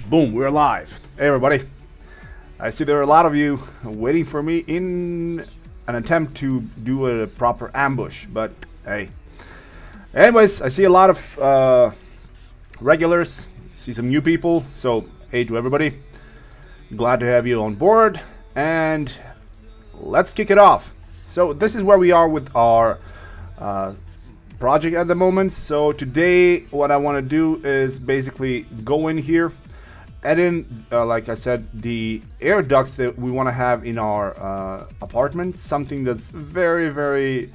Boom, we're live. Hey everybody. I see there are a lot of you waiting for me in an attempt to do a proper ambush, but hey. Anyways, I see a lot of regulars, see some new people, so hey to everybody. Glad to have you on board, and let's kick it off. So this is where we are with our project at the moment. So today what I want to do is basically go in here, add in, like I said, the air ducts that we want to have in our apartment, something that's very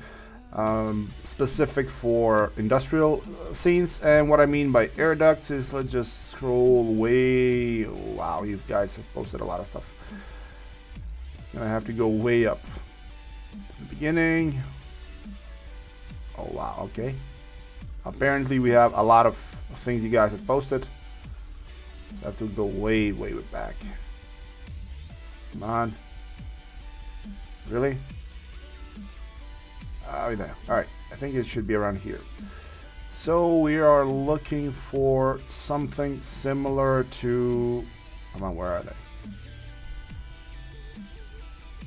specific for industrial scenes. And what I mean by air ducts is, let's just scroll way, wow, you guys have posted a lot of stuff. I have to go way up to the beginning. Oh wow, okay. Apparently we have a lot of things you guys have posted. I have to go way back. Come on. Really? Oh, there. Alright, I think it should be around here. So we are looking for something similar to... Come on, where are they?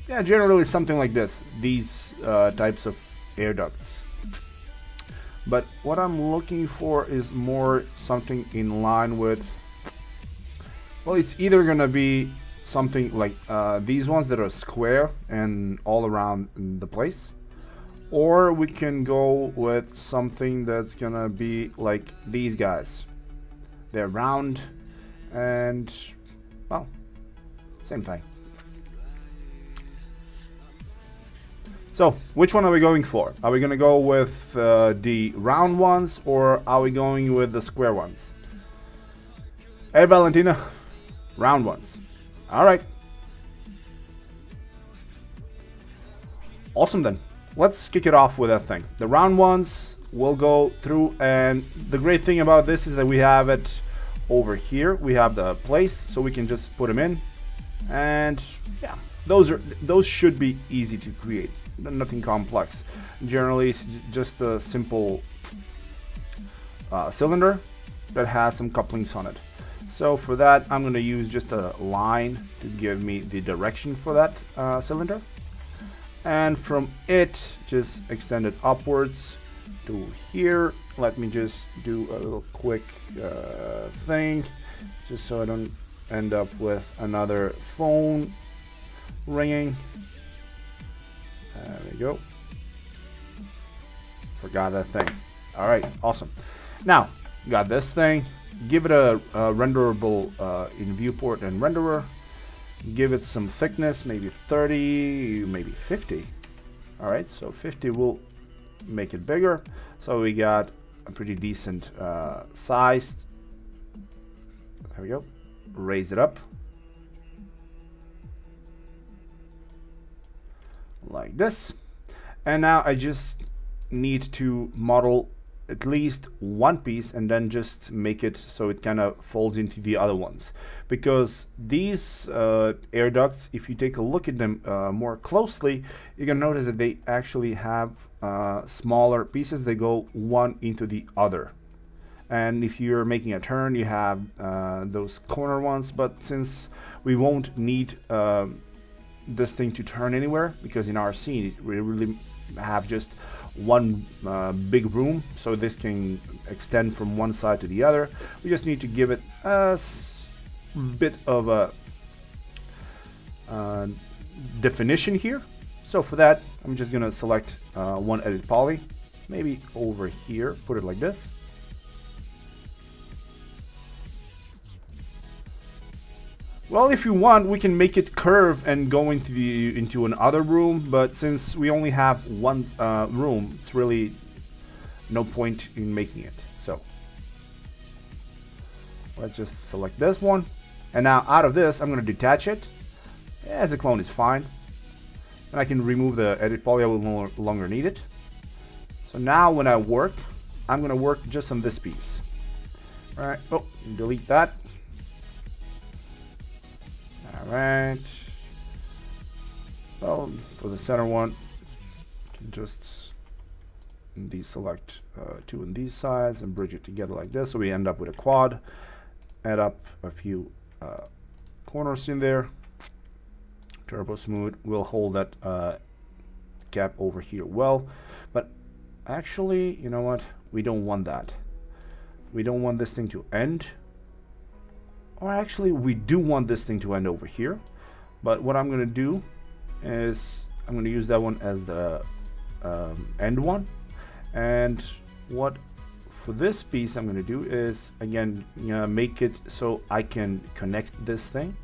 Yeah, generally something like this. These types of air ducts. But what I'm looking for is more something in line with... Well, it's either gonna be something like these ones that are square and all around the place, or we can go with something that's gonna be like these guys. They're round and, well, same thing. So, which one are we going for? Are we gonna go with the round ones, or are we going with the square ones? Hey Valentina, round ones. Alright. Awesome then. Let's kick it off with that thing. The round ones will go through, and the great thing about this is that we have it over here. We have the place, so we can just put them in. And yeah, those should be easy to create. Nothing complex. Generally, it's just a simple cylinder that has some couplings on it. So for that, I'm going to use just a line to give me the direction for that cylinder. And from it, just extend it upwards to here. Let me just do a little quick thing, just so I don't end up with another phone ringing. There we go. Forgot that thing. All right, awesome. Now, got this thing. Give it a renderable in viewport and renderer. Give it some thickness, maybe 30, maybe 50. All right, so 50 will make it bigger. So we got a pretty decent size. There we go. Raise it up. Like this. And now I just need to model at least one piece and then just make it so it kind of folds into the other ones, because these air ducts, if you take a look at them more closely, you're gonna notice that they actually have smaller pieces. They go one into the other, and if you're making a turn, you have those corner ones. But since we won't need this thing to turn anywhere, because in our scene we really have just one big room, so this can extend from one side to the other. We just need to give it a bit of a definition here. So for that, I'm just gonna select one edit poly, maybe over here, put it like this. Well, if you want, we can make it curve and go into another room, but since we only have one room, it's really no point in making it. So let's just select this one, and now out of this, I'm going to detach it. As a clone is fine, and I can remove the edit poly. I will no longer need it. So now when I work, I'm going to work just on this piece. All right. Oh, delete that. Alright, well, for the center one, you can just deselect two on these sides and bridge it together like this, so we end up with a quad. Add up a few corners in there. Turbo smooth will hold that cap over here well, but actually, you know what? We don't want that. We don't want this thing to end. Or actually, we do want this thing to end over here. But what I'm going to do is I'm going to use that one as the end one. And what for this piece I'm going to do is, again, make it so I can connect this thing.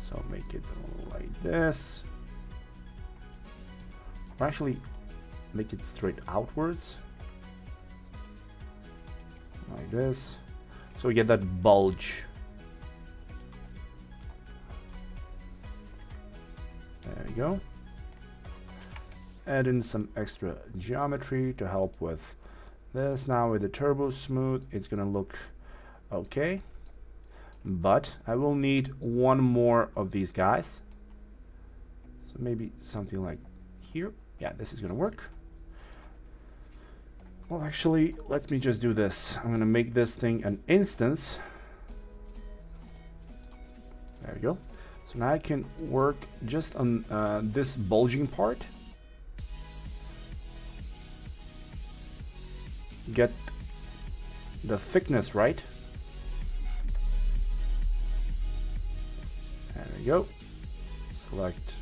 So make it like this. Or actually, make it straight outwards. Like this. So we get that bulge. There we go. Add in some extra geometry to help with this. Now with the turbo smooth, it's gonna look okay. But I will need one more of these guys. So maybe something like here. Yeah, this is gonna work. Well, actually, let me just do this. I'm gonna make this thing an instance. There we go. So now I can work just on this bulging part. Get the thickness right. There we go. Select.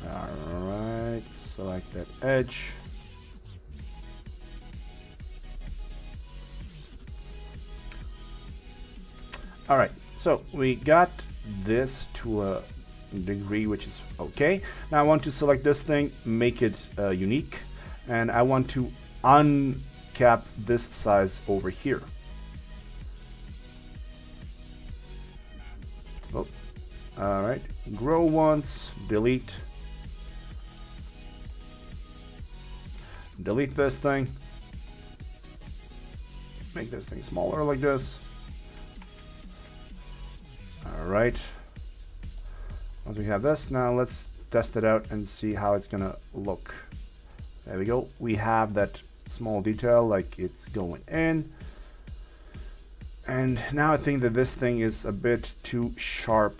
Alright, select that edge. Alright, so we got this to a degree which is okay. Now I want to select this thing, make it unique, and I want to uncap this size over here. Oh, alright, grow once, delete. Delete this thing. Make this thing smaller like this. Alright. Once we have this, now let's test it out and see how it's gonna look. There we go. We have that small detail like it's going in. And now I think that this thing is a bit too sharp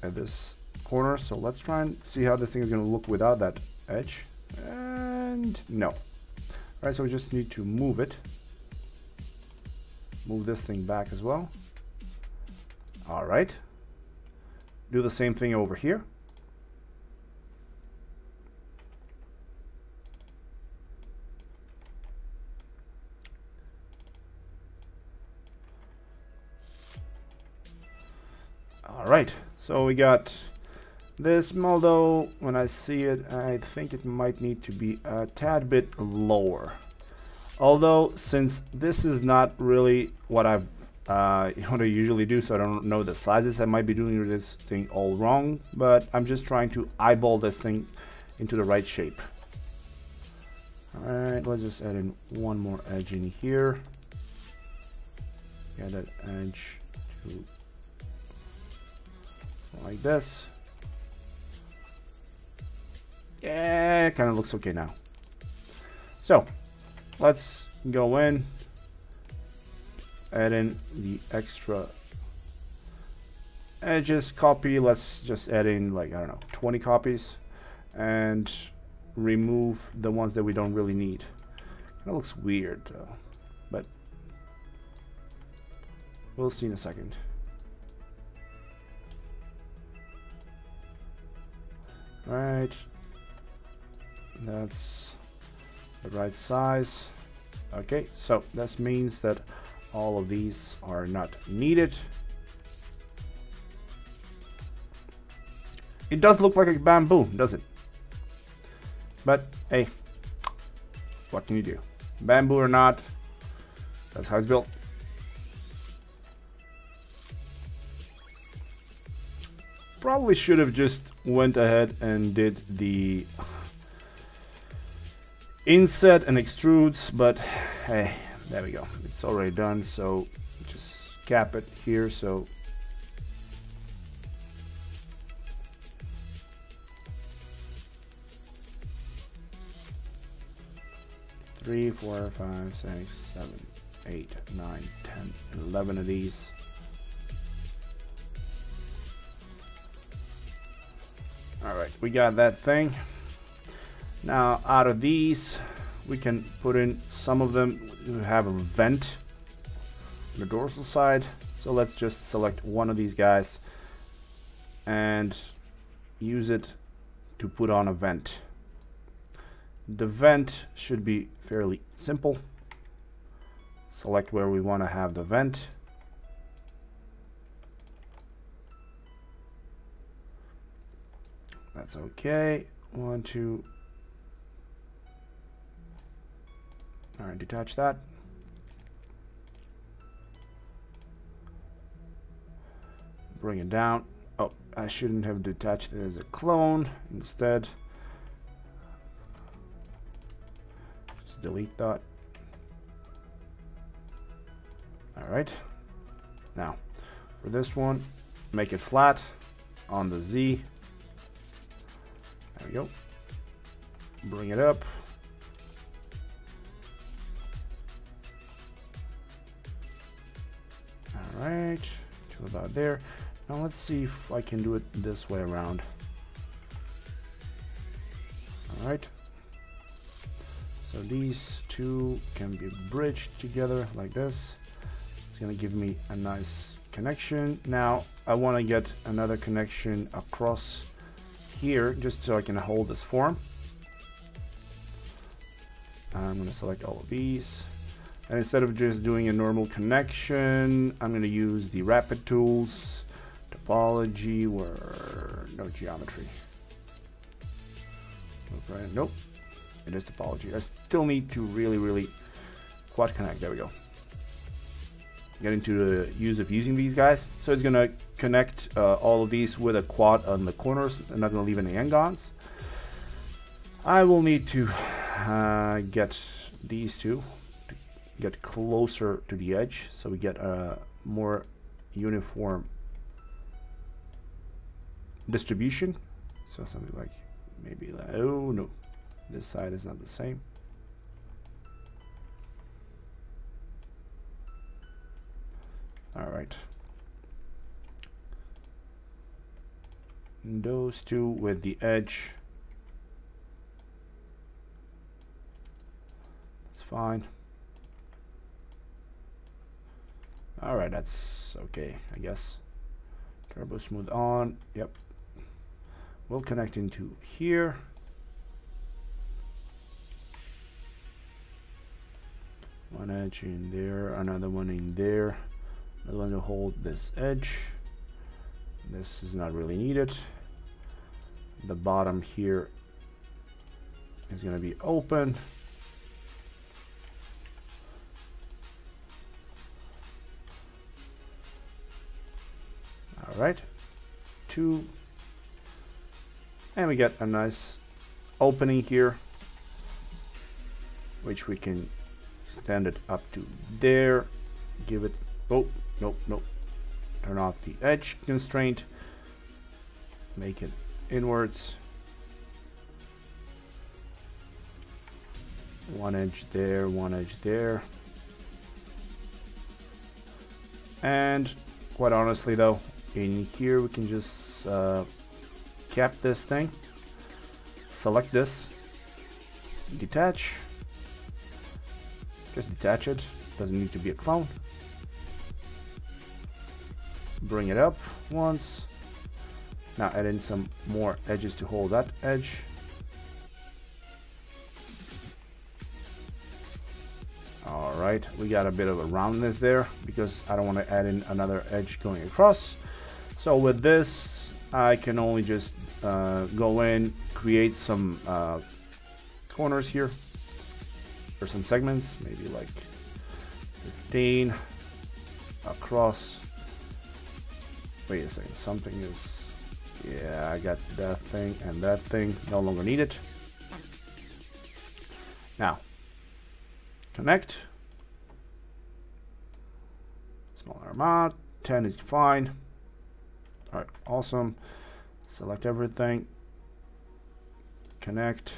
at this corner. So let's try and see how this thing is gonna look without that edge. And no. Alright, so we just need to move it. Move this thing back as well. Alright. Do the same thing over here. Alright, so we got this, although when I see it, I think it might need to be a tad bit lower. Although, since this is not really what I usually do, so I don't know the sizes, I might be doing this thing all wrong, but I'm just trying to eyeball this thing into the right shape. Alright, let's just add in one more edge in here. Get that edge to like this. Yeah, kind of looks okay now. So let's go in, add in the extra edges, copy. Let's just add in, like, I don't know, 20 copies, and remove the ones that we don't really need. Kind of looks weird though, but we'll see in a second. Right, that's the right size. Okay, so this means that all of these are not needed. It does look like a bamboo, does it? But hey, what can you do? Bamboo or not, that's how it's built. Probably should have just went ahead and did the inset and extrudes, but hey, there we go. It's already done, so just cap it here. So 3, 4, 5, 6, 7, 8, 9, 10, 11 of these. Alright, we got that thing. Now, out of these, we can put in some of them who have a vent on the dorsal side. So let's just select one of these guys and use it to put on a vent. The vent should be fairly simple. Select where we want to have the vent. That's okay. 1, 2. All right, detach that. Bring it down. Oh, I shouldn't have detached it as a clone. Instead, just delete that. All right. Now, for this one, make it flat on the Z. There we go. Bring it up. All right, to about there. Now let's see if I can do it this way around. All right. So these two can be bridged together like this. It's gonna give me a nice connection. Now I want to get another connection across here just so I can hold this form. I'm going to select all of these, and instead of just doing a normal connection, I'm going to use the rapid tools, topology, where no geometry. Nope, it is topology. I still need to really quad connect. There we go. Get into the use of using these guys. So it's going to connect all of these with a quad on the corners. I'm not going to leave any end-ons. I will need to get these two to get closer to the edge so we get a more uniform distribution. So something like maybe like, oh no, this side is not the same. All right. And those two with the edge. That's fine. All right, that's okay, I guess. Turbo smooth on. Yep. We'll connect into here. One edge in there, another one in there. I'm going to hold this edge. This is not really needed. The bottom here is going to be open. All right, 2, and we get a nice opening here, which we can extend it up to there. Give it, oh, nope. Turn off the edge constraint. Make it inwards. One edge there, one edge there. And quite honestly though, in here we can just cap this thing. Select this. Detach. Just detach it. Doesn't need to be a clone. Bring it up once. Now add in some more edges to hold that edge. Alright, we got a bit of a roundness there because I don't want to add in another edge going across. So with this, I can only just go in, create some corners here, or some segments, maybe like 15 across. Wait a second, something is, yeah, I got that thing and that thing, no longer needed. Now, connect. Smaller amount, 10 is fine. All right, awesome. Select everything. Connect.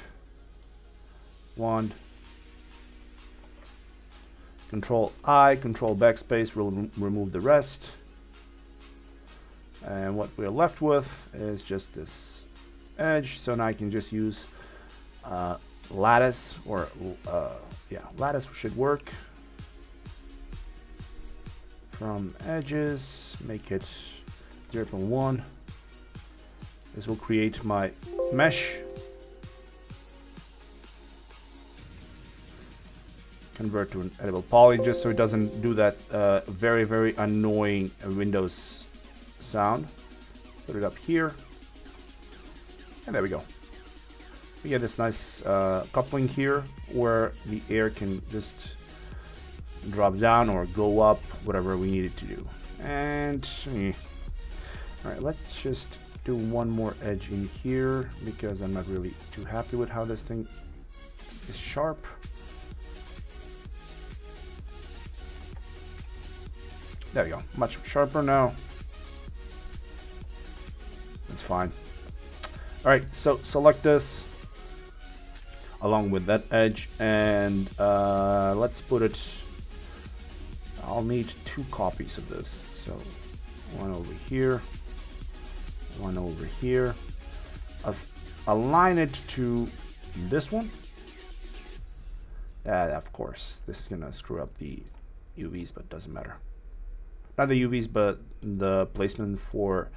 1, Control I, Control backspace will remove the rest. And what we're left with is just this edge. So now I can just use lattice, or yeah, lattice should work. From edges, make it 0.1. This will create my mesh. Convert to an editable poly just so it doesn't do that very, very annoying Windows sound. Put it up here. And there we go. We get this nice coupling here where the air can just drop down or go up, whatever we need it to do. And all right, let's just do one more edge in here because I'm not really too happy with how this thing is sharp. There we go, much sharper now. That's fine. All right, so select this along with that edge, and let's put it. I'll need 2 copies of this. So one over here, one over here. Align it to this one. Of course, this is gonna screw up the UVs, but doesn't matter. Not the UVs, but the placement for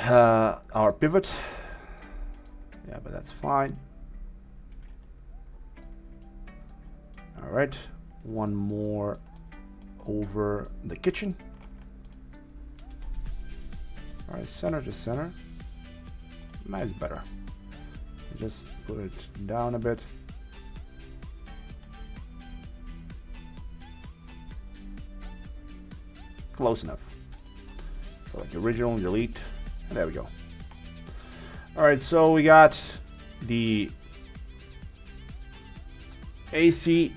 our pivot. Yeah, but that's fine. All right, one more over the kitchen. All right, center to center. Nice, better. Just put it down a bit. Close enough. Select original, delete, and there we go. All right, so we got the AC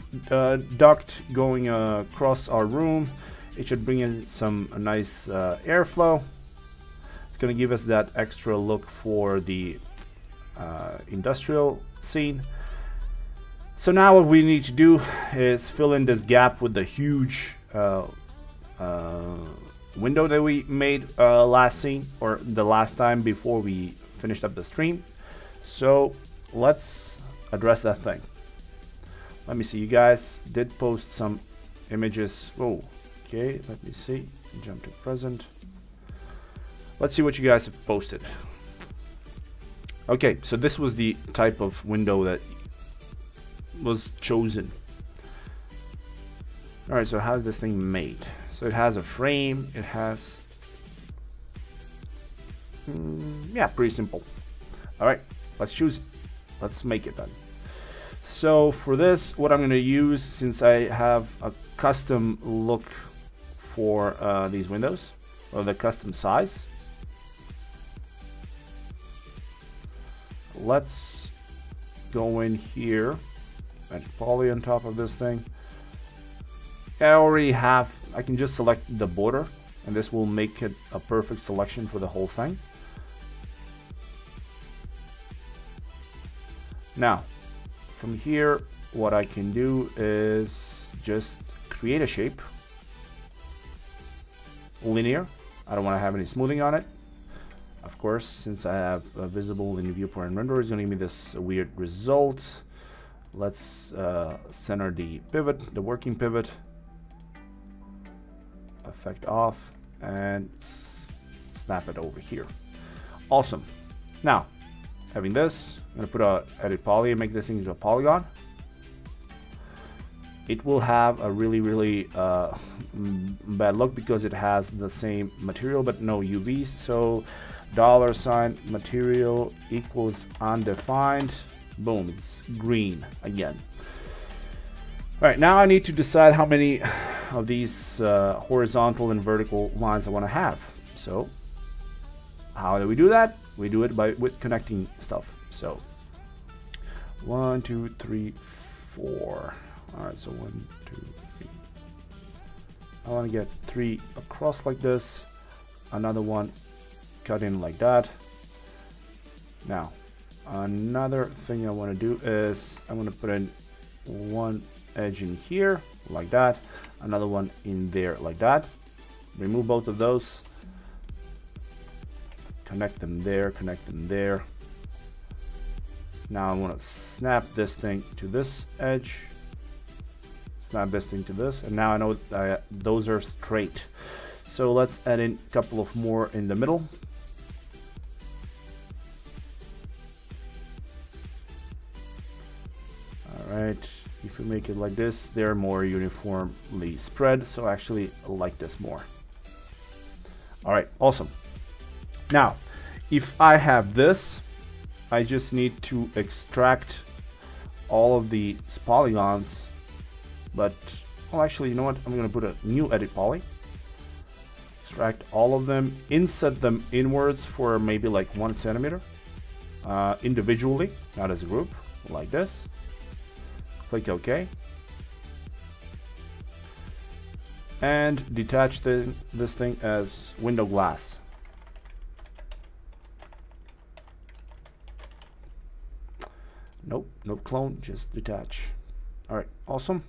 duct going across our room. It should bring in some nice airflow. It's going to give us that extra look for the industrial scene. So now what we need to do is fill in this gap with the huge window that we made last scene, or the last time before we finished up the stream. So let's address that thing. Let me see, you guys did post some images. Oh, okay, let me see, jump to present. Let's see what you guys have posted. Okay, so this was the type of window that was chosen. All right, so how is this thing made? So it has a frame, it has, yeah, pretty simple. All right, let's choose it. Let's make it then. So for this, what I'm going to use, since I have a custom look for these windows, or the custom size, let's go in here and poly on top of this thing. I already have, I can just select the border, and this will make it a perfect selection for the whole thing. Now, from here, what I can do is just create a shape, linear. I don't want to have any smoothing on it. Of course, since I have visible in the viewport and render, it's going to give me this weird result. Let's center the pivot, the working pivot, effect off, and snap it over here. Awesome. Now, having this, I'm going to put a edit poly and make this thing into a polygon. It will have a really bad look because it has the same material but no UVs. So $ material equals undefined. Boom, it's green again. All right, now I need to decide how many of these horizontal and vertical lines I want to have. So how do we do that? We do it with connecting stuff. So 1, 2, 3, 4. All right, so 1, 2, 3. I want to get 3 across like this. Another one cut in like that. Now, another thing I want to do is I'm going to put in 1 edge in here like that, another one in there like that. Remove both of those, connect them there, connect them there. Now I want to snap this thing to this edge, snap this thing to this, and now I know those are straight. So let's add in a couple of more in the middle. Alright, if we make it like this, they're more uniformly spread, so I actually like this more. Alright, awesome. Now, if I have this, I just need to extract all of the polygons, but, well, actually, you know what? I'm going to put a new edit poly. Extract all of them, inset them inwards for maybe like 1 centimeter, individually, not as a group, like this. Click OK. And detach this thing as window glass. Nope, no clone, just detach. Alright, awesome.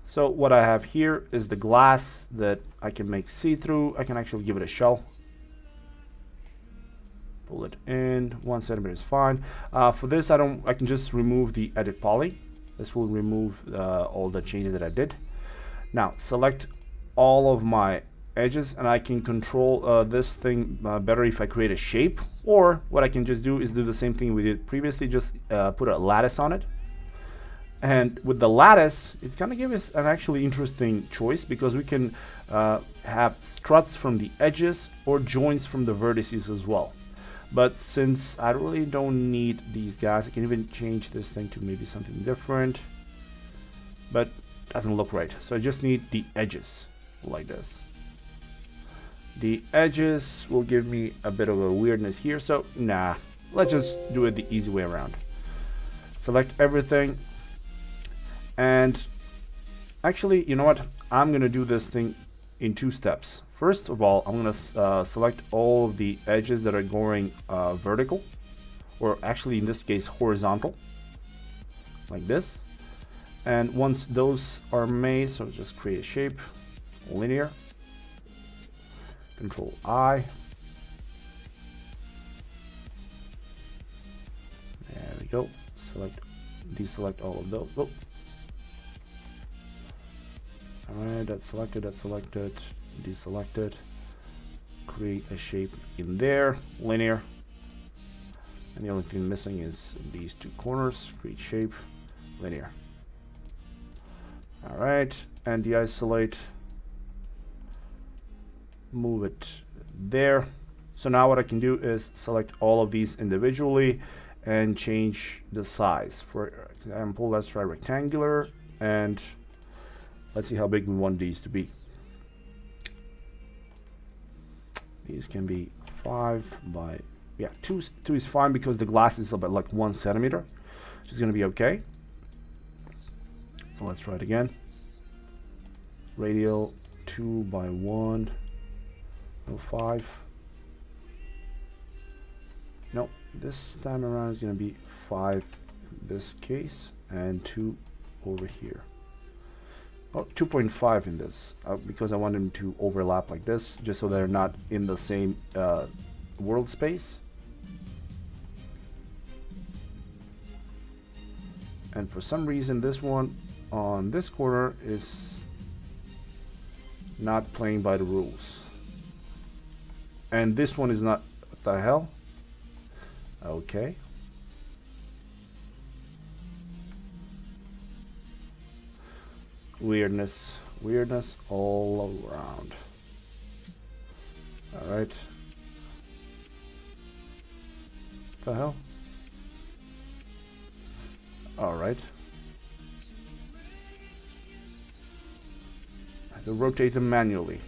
So what I have here is the glass that I can make see-through. I can actually give it a shell. Pull it in, 1 centimeter is fine. For this, I can just remove the edit poly. This will remove all the changes that I did. Now select all of my edges, and I can control this thing better if I create a shape, or what I can just do is do the same thing we did previously, just put a lattice on it. And with the lattice, it's gonna give us an actually interesting choice, because we can have struts from the edges or joints from the vertices as well. But since I really don't need these guys, I can even change this thing to maybe something different, but doesn't look right. So I just need the edges like this. The edges will give me a bit of a weirdness here, so nah, let's just do it the easy way around. Select everything, and actually, you know what? I'm gonna do this thing in 2 steps. First of all, I'm gonna select all of the edges that are going vertical, or actually in this case horizontal, like this. And once those are made, so just create a shape, linear, Control I. There we go. Deselect all of those. Oh. Alright, that's selected, deselected. Create a shape in there, linear. And the only thing missing is these 2 corners. Create shape, linear. Alright, and de-isolate. Move it there. So now what I can do is select all of these individually and change the size. For example, let's try rectangular, and let's see how big we want these to be. These can be 5 by, yeah, 2 is fine, because the glass is about like 1 centimeter, which is going to be okay. So let's try it again. Radial 2 by 1. No, 5. No, this time around is going to be 5 in this case, and 2 over here. Oh, 2.5 in this, because I want them to overlap like this, just so they're not in the same world space. And for some reason, this one on this corner is not playing by the rules. And this one is not. What the hell? Okay. Weirdness all around. All right. What the hell? All right. I have to rotate them manually.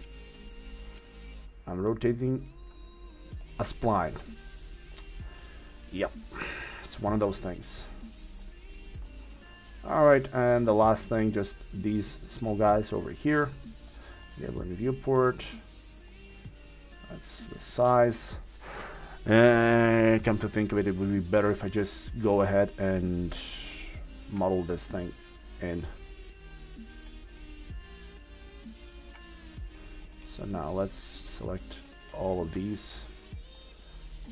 I'm rotating a spline. Yep, it's one of those things. Alright, and the last thing, just these small guys over here. Get rid of the viewport. That's the size. And come to think of it, it would be better if I just go ahead and model this thing in. So now let's select all of these.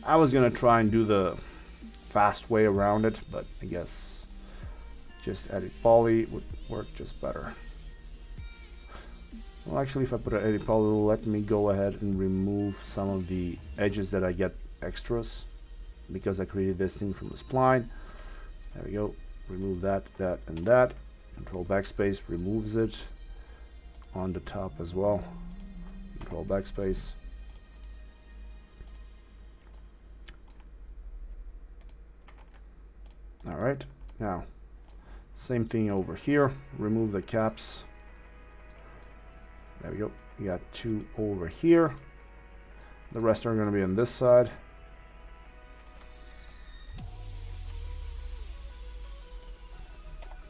I was gonna try and do the fast way around it, but I guess just edit poly would work just better. Well, actually, if I put an edit poly, let me go ahead and remove some of the edges that I get extras, because I created this thing from the spline. There we go. Remove that, that, and that. Control backspace removes it on the top as well. Control backspace. Alright, now same thing over here. Remove the caps. There we go. We got 2 over here. The rest are going to be on this side.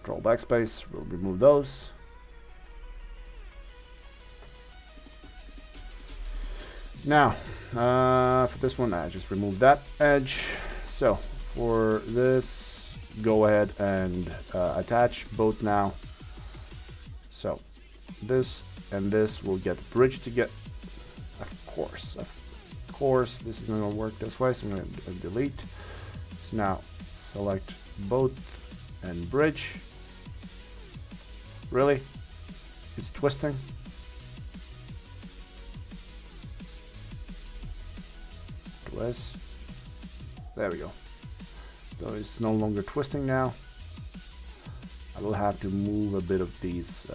Control backspace. We'll remove those. Now, for this one, I just removed that edge. So, for this, go ahead and attach both now. So, this and this will get bridged together. Of course, this is not going to work this way, so I'm going to delete. So now, select both and bridge. Really? It's twisting? Twist. There we go. So it's no longer twisting now. I will have to move a bit of these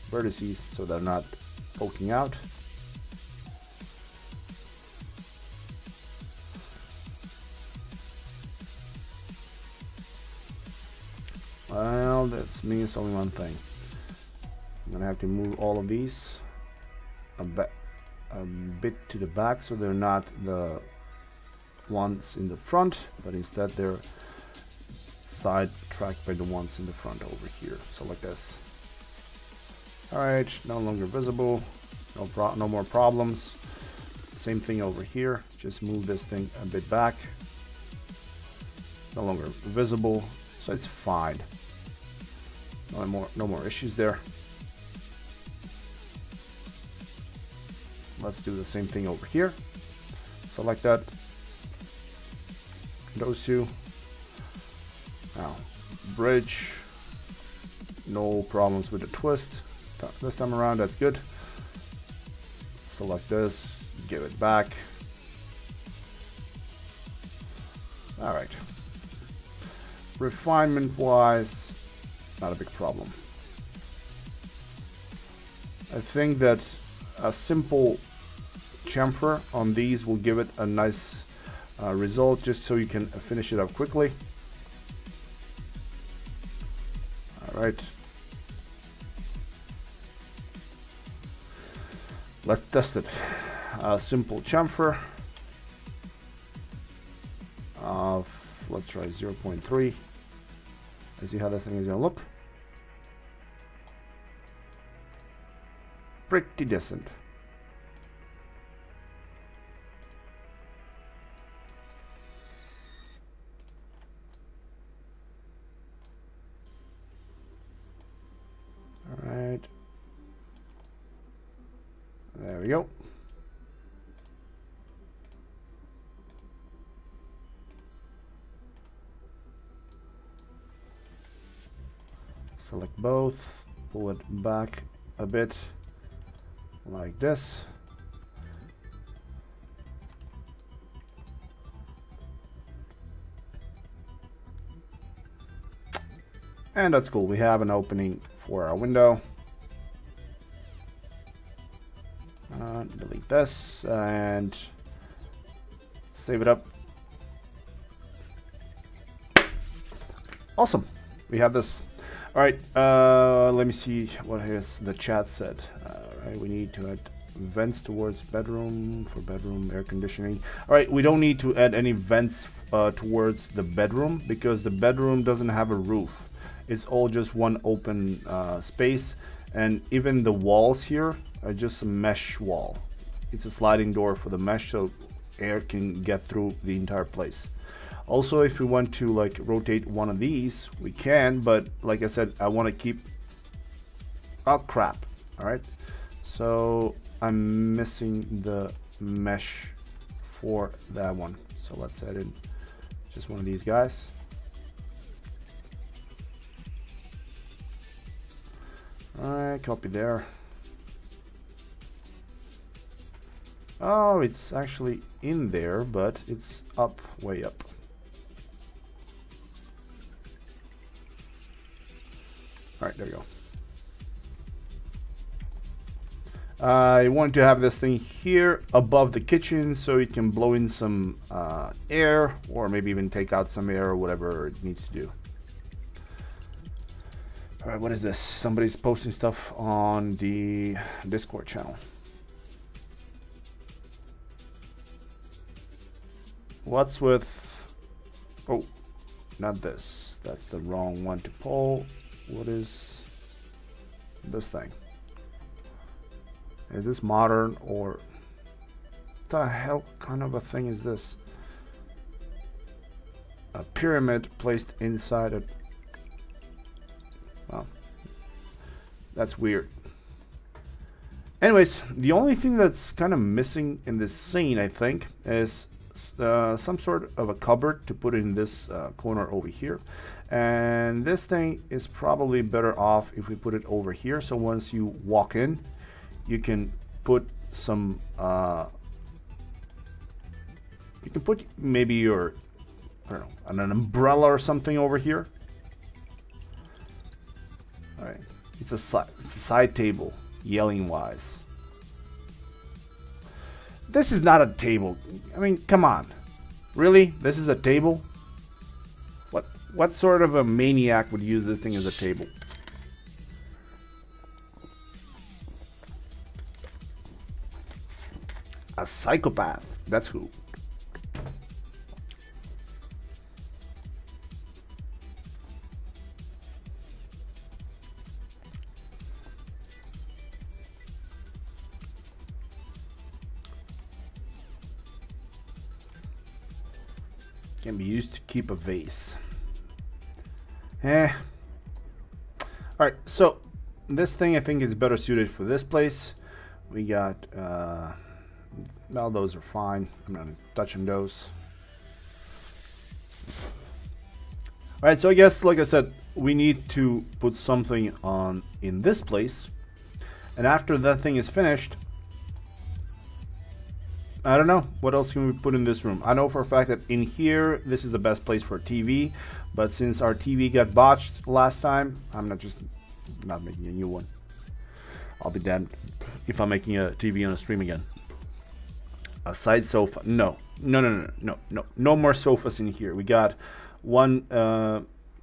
vertices so they're not poking out. Well, that means only one thing. I'm gonna have to move all of these a bit to the back so they're not the ones in the front, but instead they're sidetracked by the ones in the front over here. So like this. Alright, no longer visible. No more problems. Same thing over here. Just move this thing a bit back. No longer visible, so it's fine. No more issues there. Let's do the same thing over here. Select that. Those two. Now, bridge. No problems with the twist. This time around, that's good. Select this. Give it back. Alright. Refinement wise, not a big problem. I think that a simple chamfer on these will give it a nice result, just so you can finish it up quickly. Alright. Let's test it. A simple chamfer of, let's try 0.3. Let's see how this thing is going to look. Pretty decent. Alright. There we go. Select both, pull it back a bit like this. And that's cool. We have an opening for our window. Delete this and save it up. Awesome. We have this. All right. Let me see what the chat said. All right. We need to add vents towards bedroom for bedroom air conditioning. All right. We don't need to add any vents towards the bedroom because the bedroom doesn't have a roof. It's all just one open space, and even the walls here are just a mesh wall. It's a sliding door for the mesh, so air can get through the entire place. Also, if we want to like rotate one of these, we can, but like I said, I want to keep, oh crap. All right, so I'm missing the mesh for that one, so let's set in just one of these guys. All right, copy there. Oh, it's actually in there, but it's up, way up. All right, there you go. I want to have this thing here above the kitchen so it can blow in some air, or maybe even take out some air or whatever it needs to do. All right, what is this? Somebody's posting stuff on the Discord channel. What's with, oh, not this. That's the wrong one to pull. What is this thing? Is this modern, or what the hell kind of a thing is this? A pyramid placed inside a, well, that's weird. Anyways, the only thing that's kind of missing in this scene, I think, is some sort of a cupboard to put in this corner over here, and this thing is probably better off if we put it over here, so once you walk in you can put some you can put maybe your, I don't know, an umbrella or something over here. All right, it's a side table, yelling wise. This is not a table. I mean, come on. Really? This is a table? What sort of a maniac would use this thing as a table? A psychopath. That's who. Can be used to keep a vase. Alright, so this thing I think is better suited for this place. We got, well, those are fine. I'm not touching those. Alright, so I guess, like I said, we need to put something on in this place. And after that thing is finished, I don't know, what else can we put in this room? I know for a fact that in here, this is the best place for a TV, but since our TV got botched last time, I'm not making a new one. I'll be damned if I'm making a TV on a stream again. A side sofa, no more sofas in here. We got one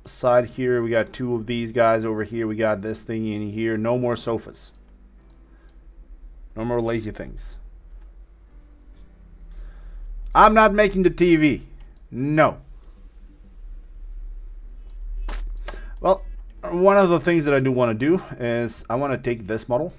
side here, we got two of these guys over here, we got this thing in here. No more sofas. No more lazy things. I'm not making the TV. No. Well, one of the things that I do want to do is I want to take this model.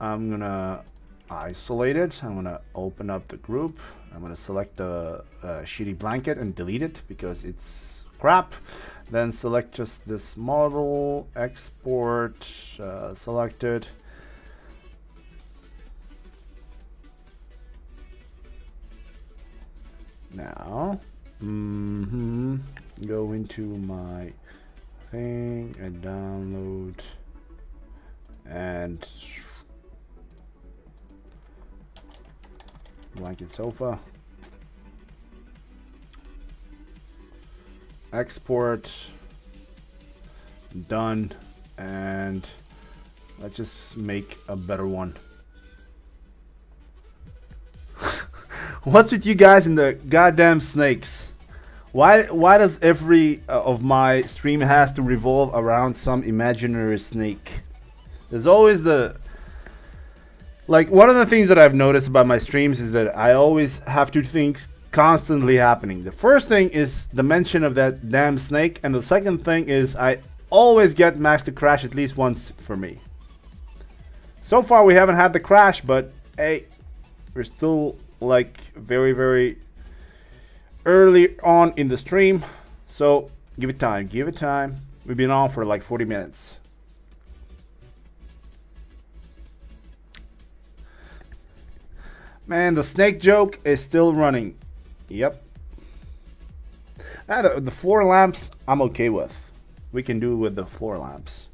I'm going to isolate it. I'm going to open up the group. I'm going to select the shitty blanket and delete it because it's crap. Then select just this model, export, select it. Now, go into my thing and download and blanket sofa. Export, done, and let's just make a better one. What's with you guys and the goddamn snakes? Why does every of my stream has to revolve around some imaginary snake? There's always the, like, one of the things that I've noticed about my streams is that I always have two things constantly happening. The first thing is the mention of that damn snake, and the second thing is I always get Max to crash at least once for me. So far we haven't had the crash, but hey, we're still like very, very early on in the stream. So give it time, give it time. We've been on for like 40 minutes. Man, the snake joke is still running. Yep. The floor lamps, I'm okay with. We can do with the floor lamps.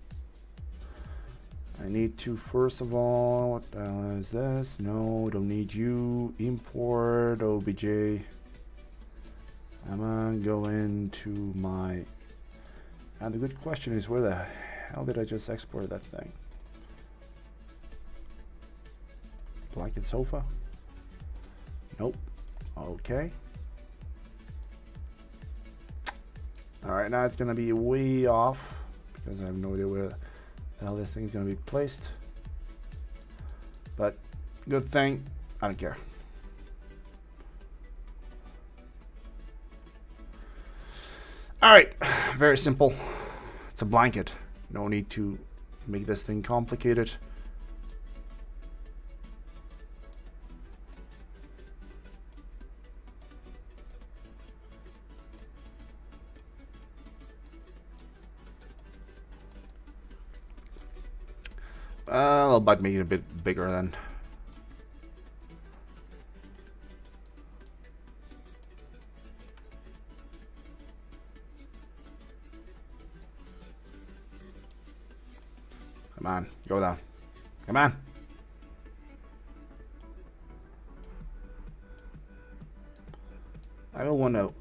I need to, first of all, what the hell is this? No, don't need you. Import OBJ. I'm gonna go into my... And the good question is, where the hell did I just export that thing? Blanket sofa? Nope. Okay. Alright, now it's gonna be way off because I have no idea where the hell this thing is gonna be placed. But good thing, I don't care. Alright, very simple. It's a blanket. No need to make this thing complicated. I'll make it a bit bigger then. Come on, go down. Come on. I will want to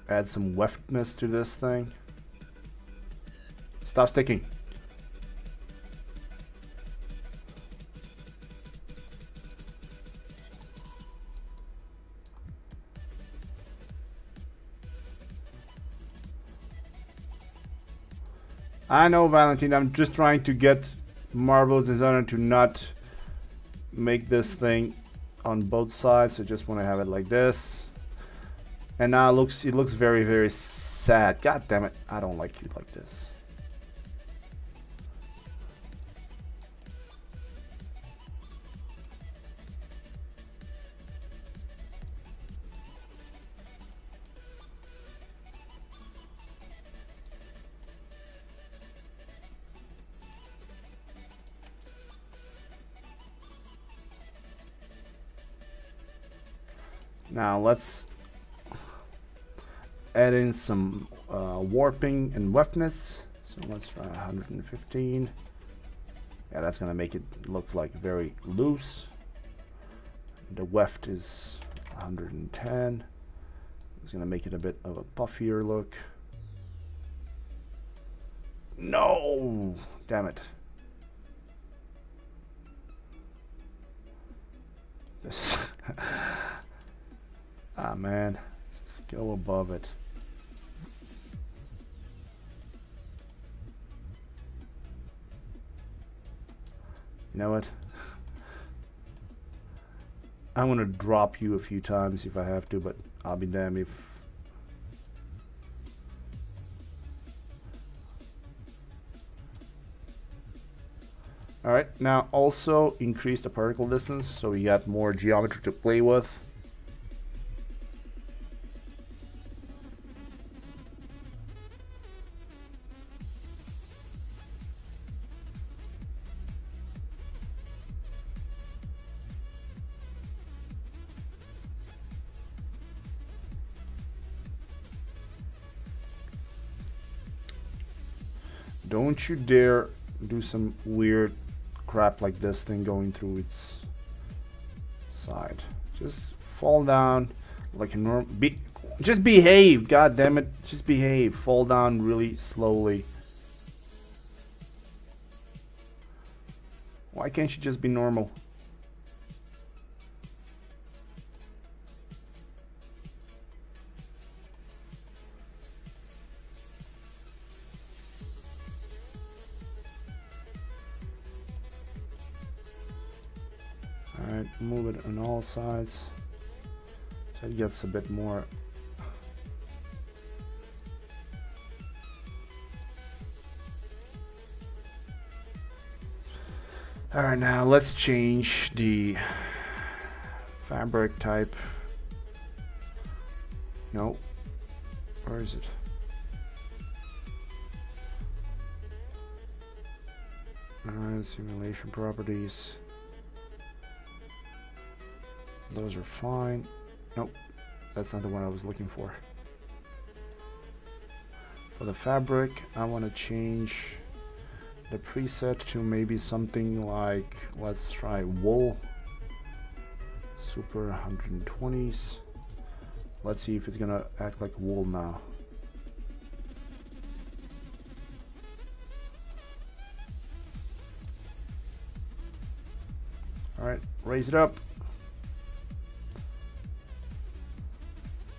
add some weftness to this thing. Stop sticking. I know, Valentine, I'm just trying to get Marvel's Designer to not make this thing on both sides. I just want to have it like this. And now it looks very, very sad. God damn it, I don't like you like this. Now let's add in some warping and weftness. So let's try 115. Yeah, that's gonna make it look like very loose. The weft is 110. It's gonna make it a bit of a puffier look. No! Damn it. This ah man, just go above it. You know what? I'm gonna drop you a few times if I have to, but I'll be damned if... Alright, now also increase the particle distance so you got more geometry to play with. Don't you dare do some weird crap like this thing going through its side. Just fall down like a normal. Just behave, god damn it. Just behave. Fall down really slowly. Why can't you just be normal? Alright, move it on all sides so it gets a bit more. Alright, now let's change the fabric type. No. Where is it? Alright, simulation properties. Those are fine. Nope, that's not the one I was looking for. For the fabric, I want to change the preset to maybe something like, let's try wool. Super 120s. Let's see if it's gonna act like wool now. Alright, raise it up.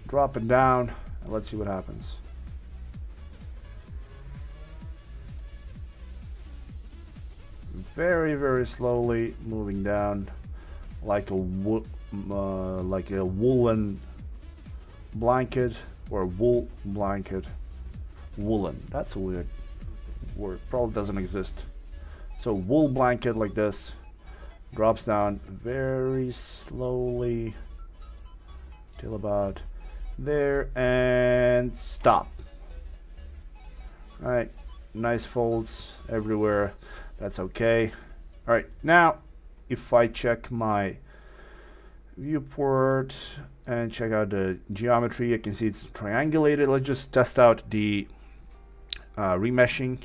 Drop it down, and let's see what happens. Very, very slowly moving down, like a woolen blanket or wool blanket. Woolen. That's a weird word. Probably doesn't exist. So wool blanket like this drops down very slowly till about there and stop. All right, nice folds everywhere. That's okay. All right, now if I check my viewport and check out the geometry, I can see it's triangulated. Let's just test out the remeshing,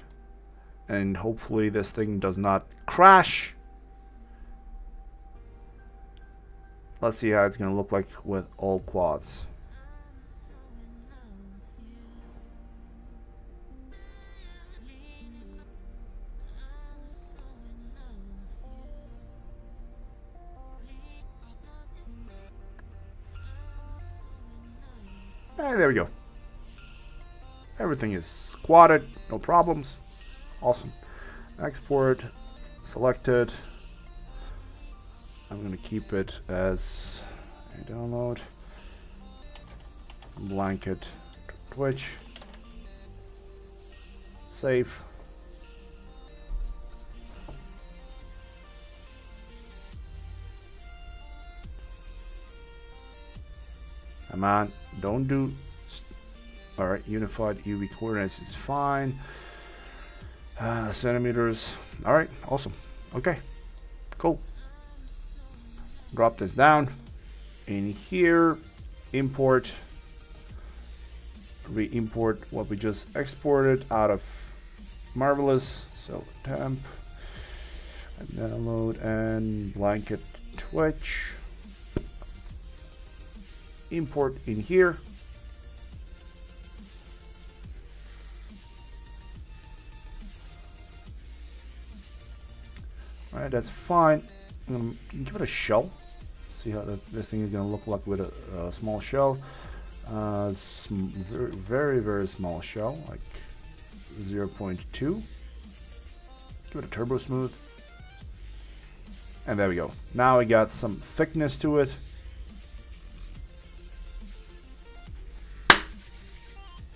and hopefully this thing does not crash. Let's see how it's gonna look like with all quads. And there we go. Everything is quadded, no problems. Awesome. Export selected. I'm gonna keep it as a download. Blanket Twitch. Save. Come on, don't do. Alright, unified UV coordinates is fine. Centimeters. Alright, awesome. Okay, cool. Drop this down. In here, import. Re-import what we just exported out of Marvelous. So temp, and download, and blanket Twitch. Import in here. Alright, that's fine. I'm gonna give it a shell. See how this thing is gonna look like with a small shell. Very, very small shell, like 0.2. Give it a turbo smooth. And there we go. Now we got some thickness to it.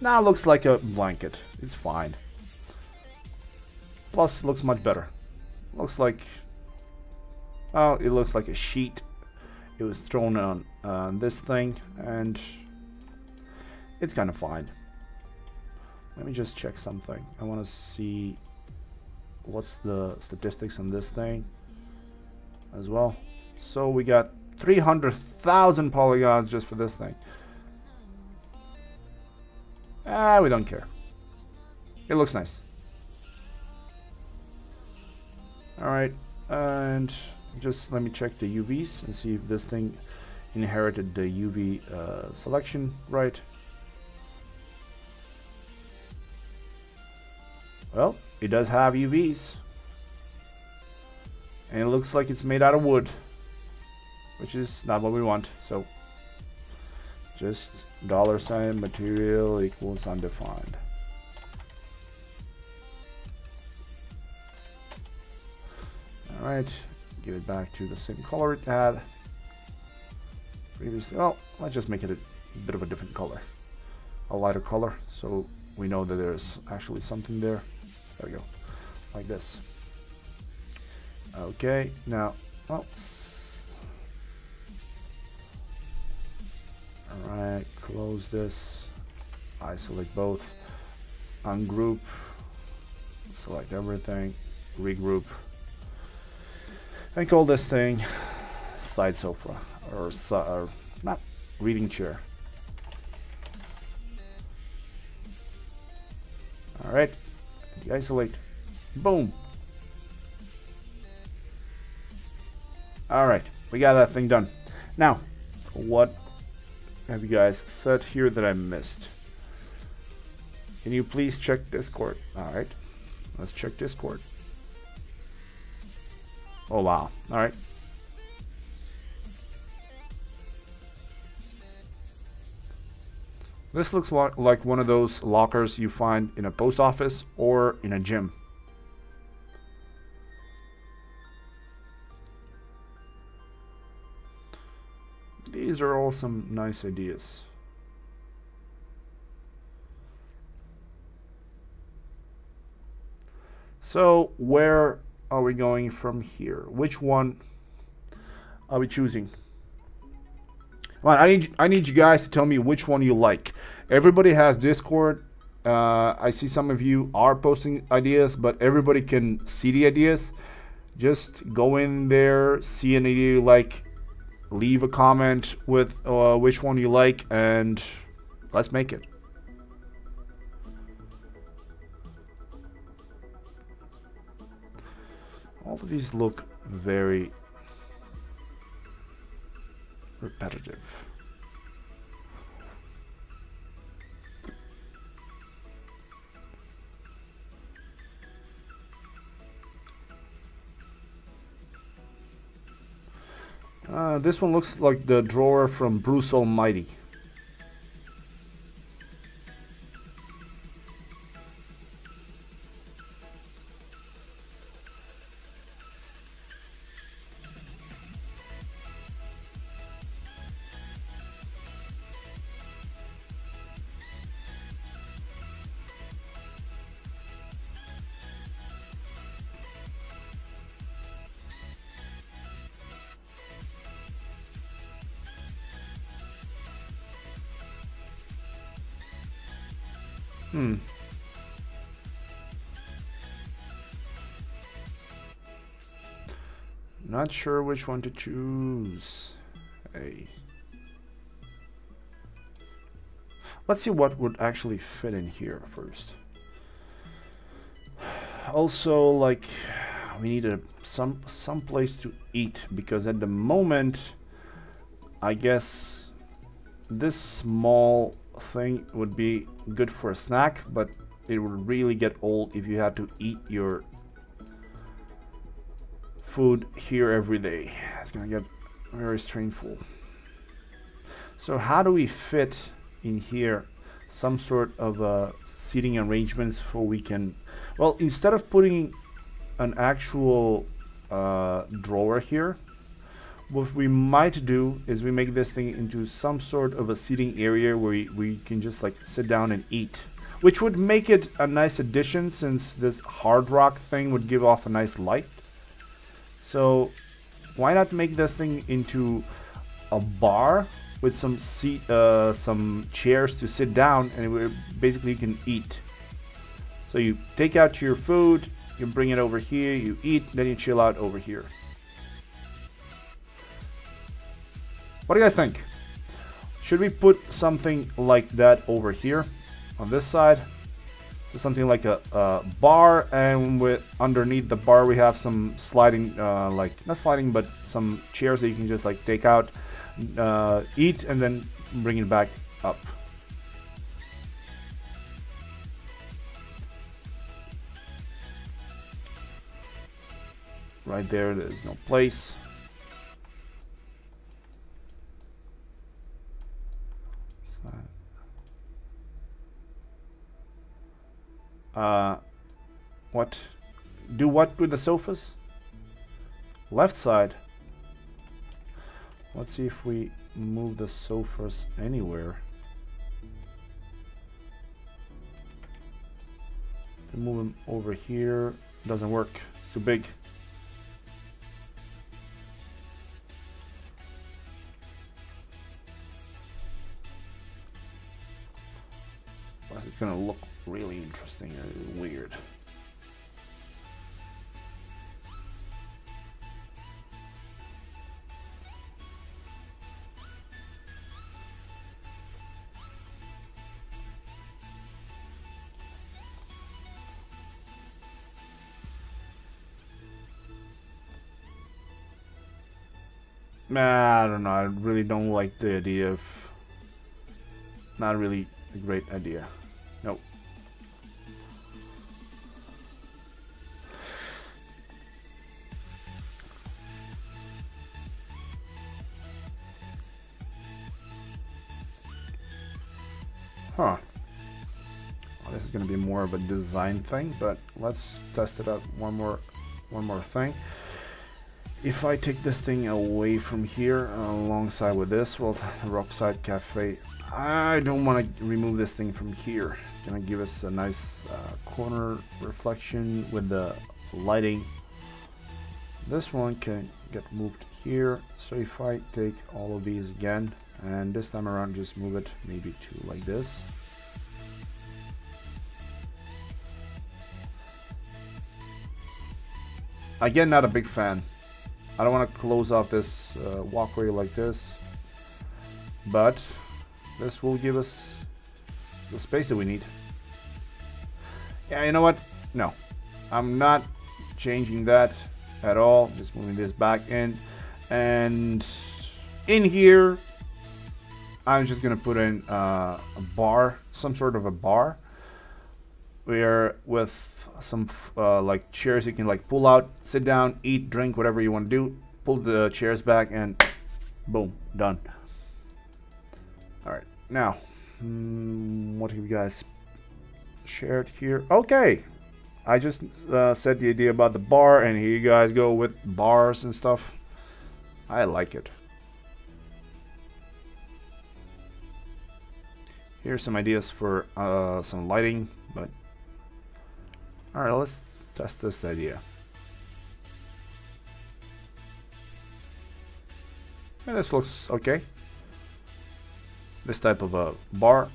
Now it looks like a blanket. It's fine. Plus, looks much better. Looks like, well, it looks like a sheet. It was thrown on this thing, and it's kind of fine. Let me just check something. I want to see what's the statistics on this thing as well. So we got 300,000 polygons just for this thing. We don't care. It looks nice. Alright, and just let me check the UVs and see if this thing inherited the UV selection right. Well, it does have UVs. And it looks like it's made out of wood, which is not what we want. So just $ material equals undefined. Alright, give it back to the same color it had previously. Well, let's just make it a bit of a different color, a lighter color, so we know that there's actually something there. There we go, like this. Okay, now, well, alright, close this, isolate both, ungroup, select everything, regroup, and call this thing side sofa, or not, reading chair. Alright, isolate, boom. Alright, we got that thing done. Now, what have you guys said here that I missed? Can you please check Discord? Alright, let's check Discord. Oh wow, alright. This looks like one of those lockers you find in a post office or in a gym. These are all some nice ideas. So where are we going from here? Which one are we choosing? Well, I need you guys to tell me which one you like. Everybody has Discord. I see some of you are posting ideas, but everybody can see the ideas. Just go in there, see an idea you like, leave a comment with which one you like, and let's make it. All of these look very repetitive. This one looks like the drawer from Bruce Almighty. Not sure which one to choose. Hey. Let's see what would actually fit in here first. Also, like, we need some place to eat, because at the moment, I guess this small thing would be good for a snack, but it would really get old if you had to eat your food here every day. It's gonna get very strainful. So how do we fit in here some sort of seating arrangements for we can, well, instead of putting an actual drawer here, what we might do is we make this thing into some sort of a seating area where we can just like sit down and eat, which would make it a nice addition, since this hard rock thing would give off a nice light. So why not make this thing into a bar with some some chairs to sit down, and basically you can eat. So you take out your food, you bring it over here, you eat, then you chill out over here. What do you guys think? Should we put something like that over here on this side? So something like a bar, and with underneath the bar we have some sliding, like not sliding, but some chairs that you can just like take out, eat, and then bring it back up. Right there, there's no place. What? Do what with the sofas? Left side. Let's see if we move the sofas anywhere. Move them over here. Doesn't work. It's too big. Plus it's gonna look really interesting and weird. Nah, I don't know. I really don't like the idea of. Not really a great idea. Nope. Huh. Well, this is gonna be more of a design thing, but let's test it out one more thing. If I take this thing away from here alongside with this, well, Rockside Cafe, I don't want to remove this thing from here. It's gonna give us a nice corner reflection with the lighting. This one can get moved here, so if I take all of these again, and this time around just move it maybe to like this. Again, not a big fan. I don't want to close off this walkway like this, but this will give us the space that we need. Yeah, you know what? No, I'm not changing that at all. Just moving this back in, and in here I'm just gonna put in a bar, some sort of a bar, where with some like chairs you can like pull out, sit down, eat, drink, whatever you want to do. Pull the chairs back and boom, done. All right, now what have you guys shared here? Okay, I just said the idea about the bar, and here you guys go with bars and stuff. I like it. Here's some ideas for some lighting, but all right, let's test this idea. Yeah, this looks okay. This type of a bar.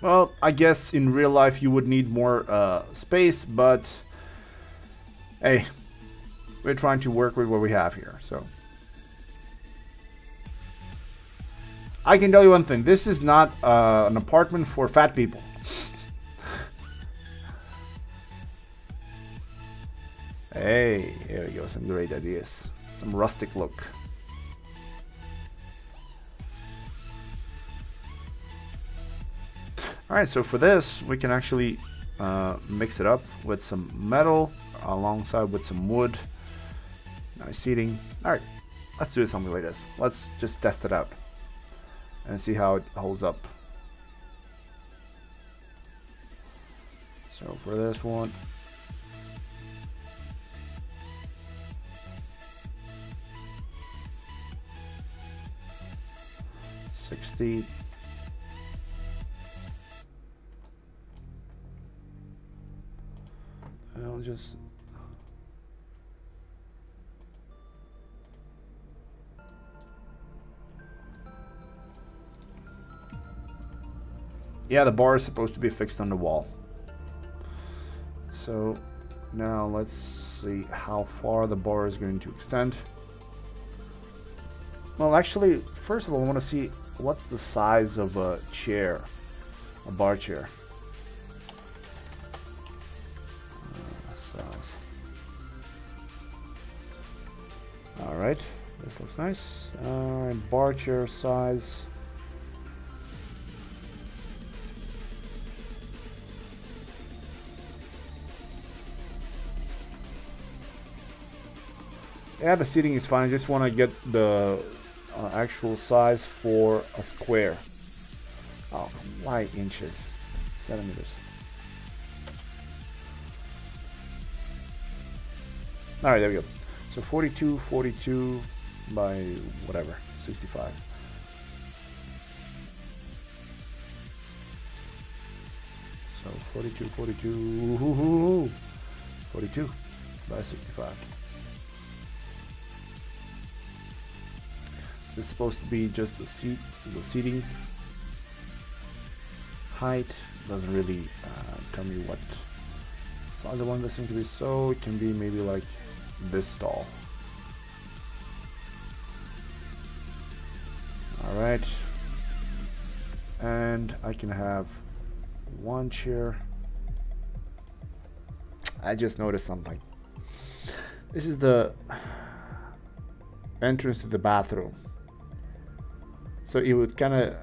Well, I guess in real life you would need more space, but hey, we're trying to work with what we have here, so. I can tell you one thing, this is not an apartment for fat people. Hey, here we go, some great ideas. Some rustic look. Alright, so for this, we can actually mix it up with some metal alongside with some wood. Nice seating. Alright, let's do something like this. Let's just test it out and see how it holds up. So for this one, $60. I'll just yeah, the bar is supposed to be fixed on the wall. So now let's see how far the bar is going to extend. Well, actually, first of all, I want to see what's the size of a chair, a bar chair. Size. All right, this looks nice. Bar chair size. Yeah, the seating is fine. I just want to get the actual size for a square. Oh, why inches? Centimeters. Alright, there we go. So 42 by whatever, 65. So 42, 42 by 65. This is supposed to be just the seating height. Doesn't really tell me what size I want this thing to be, so it can be maybe like this tall. Alright, and I can have one chair. I just noticed something. This is the entrance to the bathroom, so it would kind of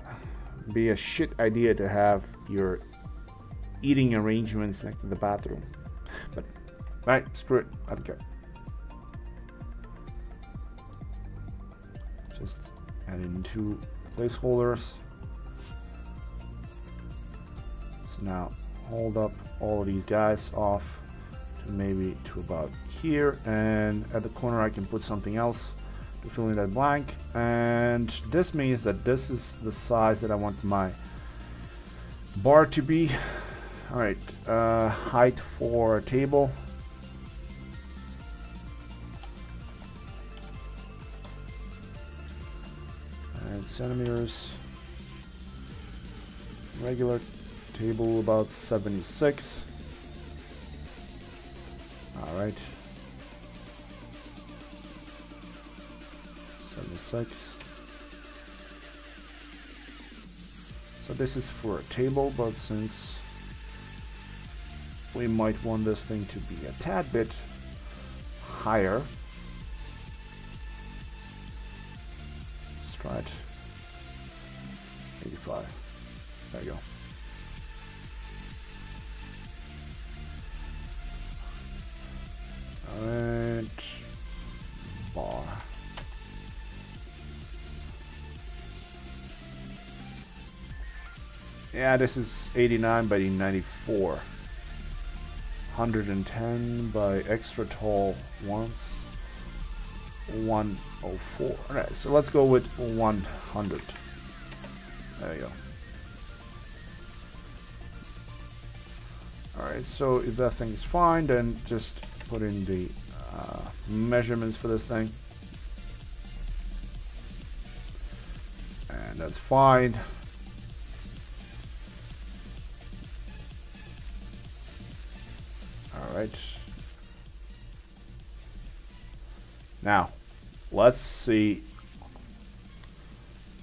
be a shit idea to have your eating arrangements next to the bathroom, but right, screw it, I don't care. Just add in 2 placeholders. So now hold up all of these guys off to maybe to about here, and at the corner I can put something else to fill in that blank, and this means that this is the size that I want my bar to be. Alright, height for a table. And centimeters. Regular table about 76. Alright. 76. So this is for a table, but since we might want this thing to be a tad bit higher, let's try it. 85. There you go. Alright. Bar. Yeah, this is 89 by 94. 110 by extra tall ones. 104. Alright, so let's go with 100. There you go. Alright, so if that thing is fine, then just put in the measurements for this thing. And that's fine. Alright. Now, let's see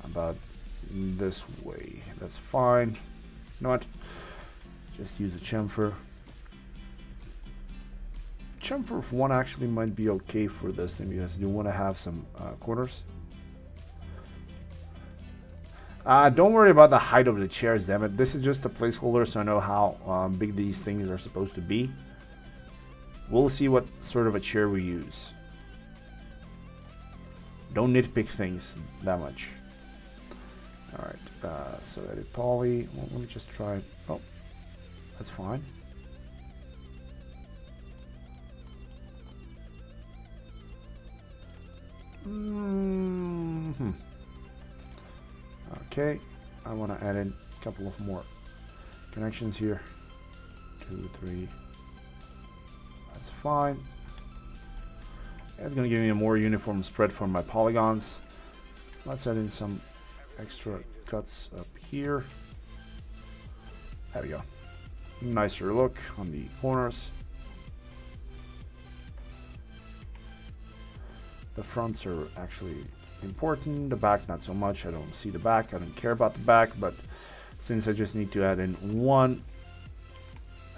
about this way. That's fine. You know what? Just use a chamfer. Chamfer 1 actually might be okay for this thing because you want to have some corners. Don't worry about the height of the chairs, damn it. This is just a placeholder, so I know how big these things are supposed to be. We'll see what sort of a chair we use. Don't nitpick things that much. Alright, so edit poly. Well, let me just try. Oh, that's fine. Okay, I want to add in a couple of more connections here. 2, 3. That's fine. It's going to give me a more uniform spread for my polygons. Let's add in some extra cuts up here. There we go. Nicer look on the corners. The fronts are actually important, the back not so much. I don't see the back, I don't care about the back, but since I just need to add in one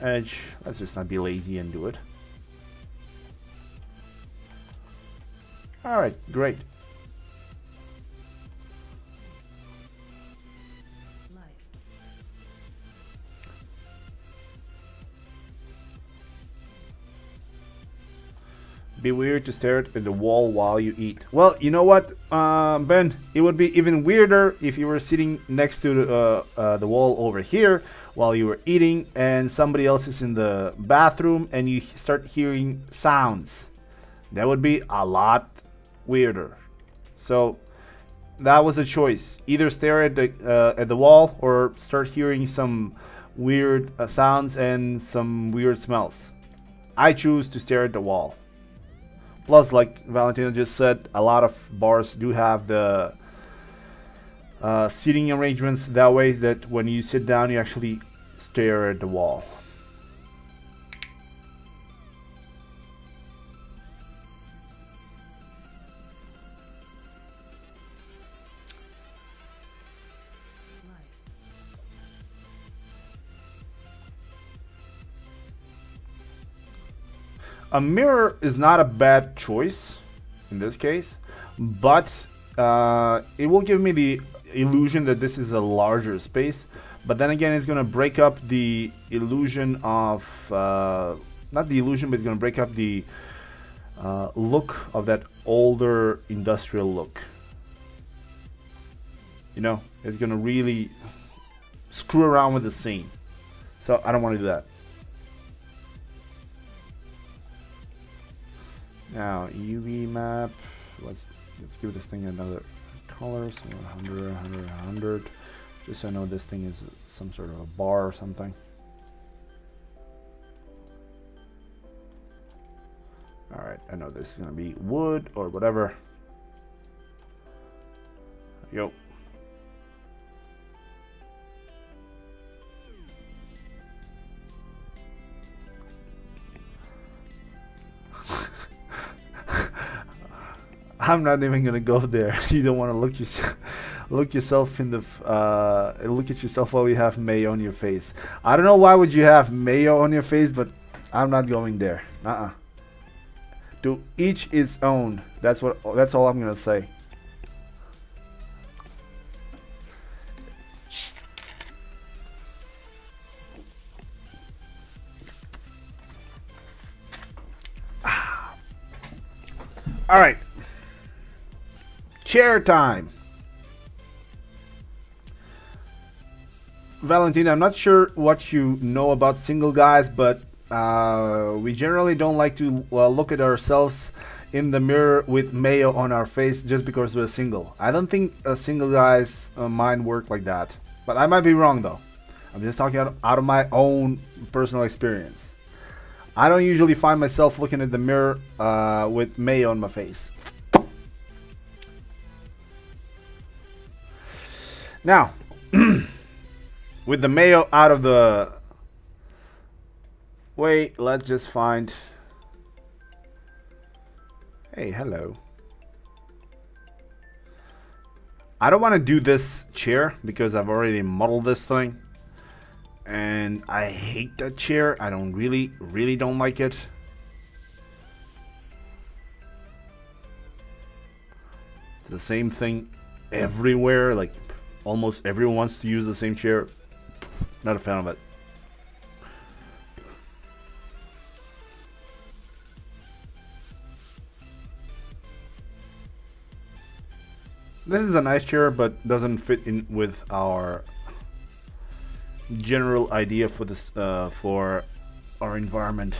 edge, let's just not be lazy and do it. Alright, great. Be weird to stare at the wall while you eat. Well, you know what, Ben? It would be even weirder if you were sitting next to the wall over here while you were eating and somebody else is in the bathroom and you start hearing sounds. That would be a lot weirder. So that was a choice. Either stare at the wall or start hearing some weird sounds and some weird smells. I choose to stare at the wall. Plus, like Valentina just said, a lot of bars do have the seating arrangements that way that when you sit down you actually stare at the wall. A mirror is not a bad choice in this case, but it will give me the illusion that this is a larger space. But then again, it's going to break up the illusion of, not the illusion, but it's going to break up the look of that older industrial look. You know, it's going to really screw around with the scene. So I don't want to do that. Now UV map, let's give this thing another color, so 100, 100, 100, just so I know this thing is some sort of a bar or something. Alright, I know this is gonna be wood or whatever. Yo. I'm not even gonna go there. You don't want to look yourself in the look at yourself while you have mayo on your face. I don't know why would you have mayo on your face, but I'm not going there. To each its own. That's all I'm gonna say. All right. Chair time. Valentina, I'm not sure what you know about single guys, but we generally don't like to look at ourselves in the mirror with mayo on our face just because we're single. I don't think a single guy's mind work like that, but I might be wrong though. I'm just talking out of my own personal experience. I don't usually find myself looking at the mirror with mayo on my face. Now, with the mayo out of the way, let's just find... Hey, hello. I don't want to do this chair because I've already modeled this thing. And I hate that chair. I don't really don't like it. It's the same thing everywhere. Like, almost everyone wants to use the same chair. Not a fan of it. This is a nice chair, but doesn't fit in with our general idea for this for our environment.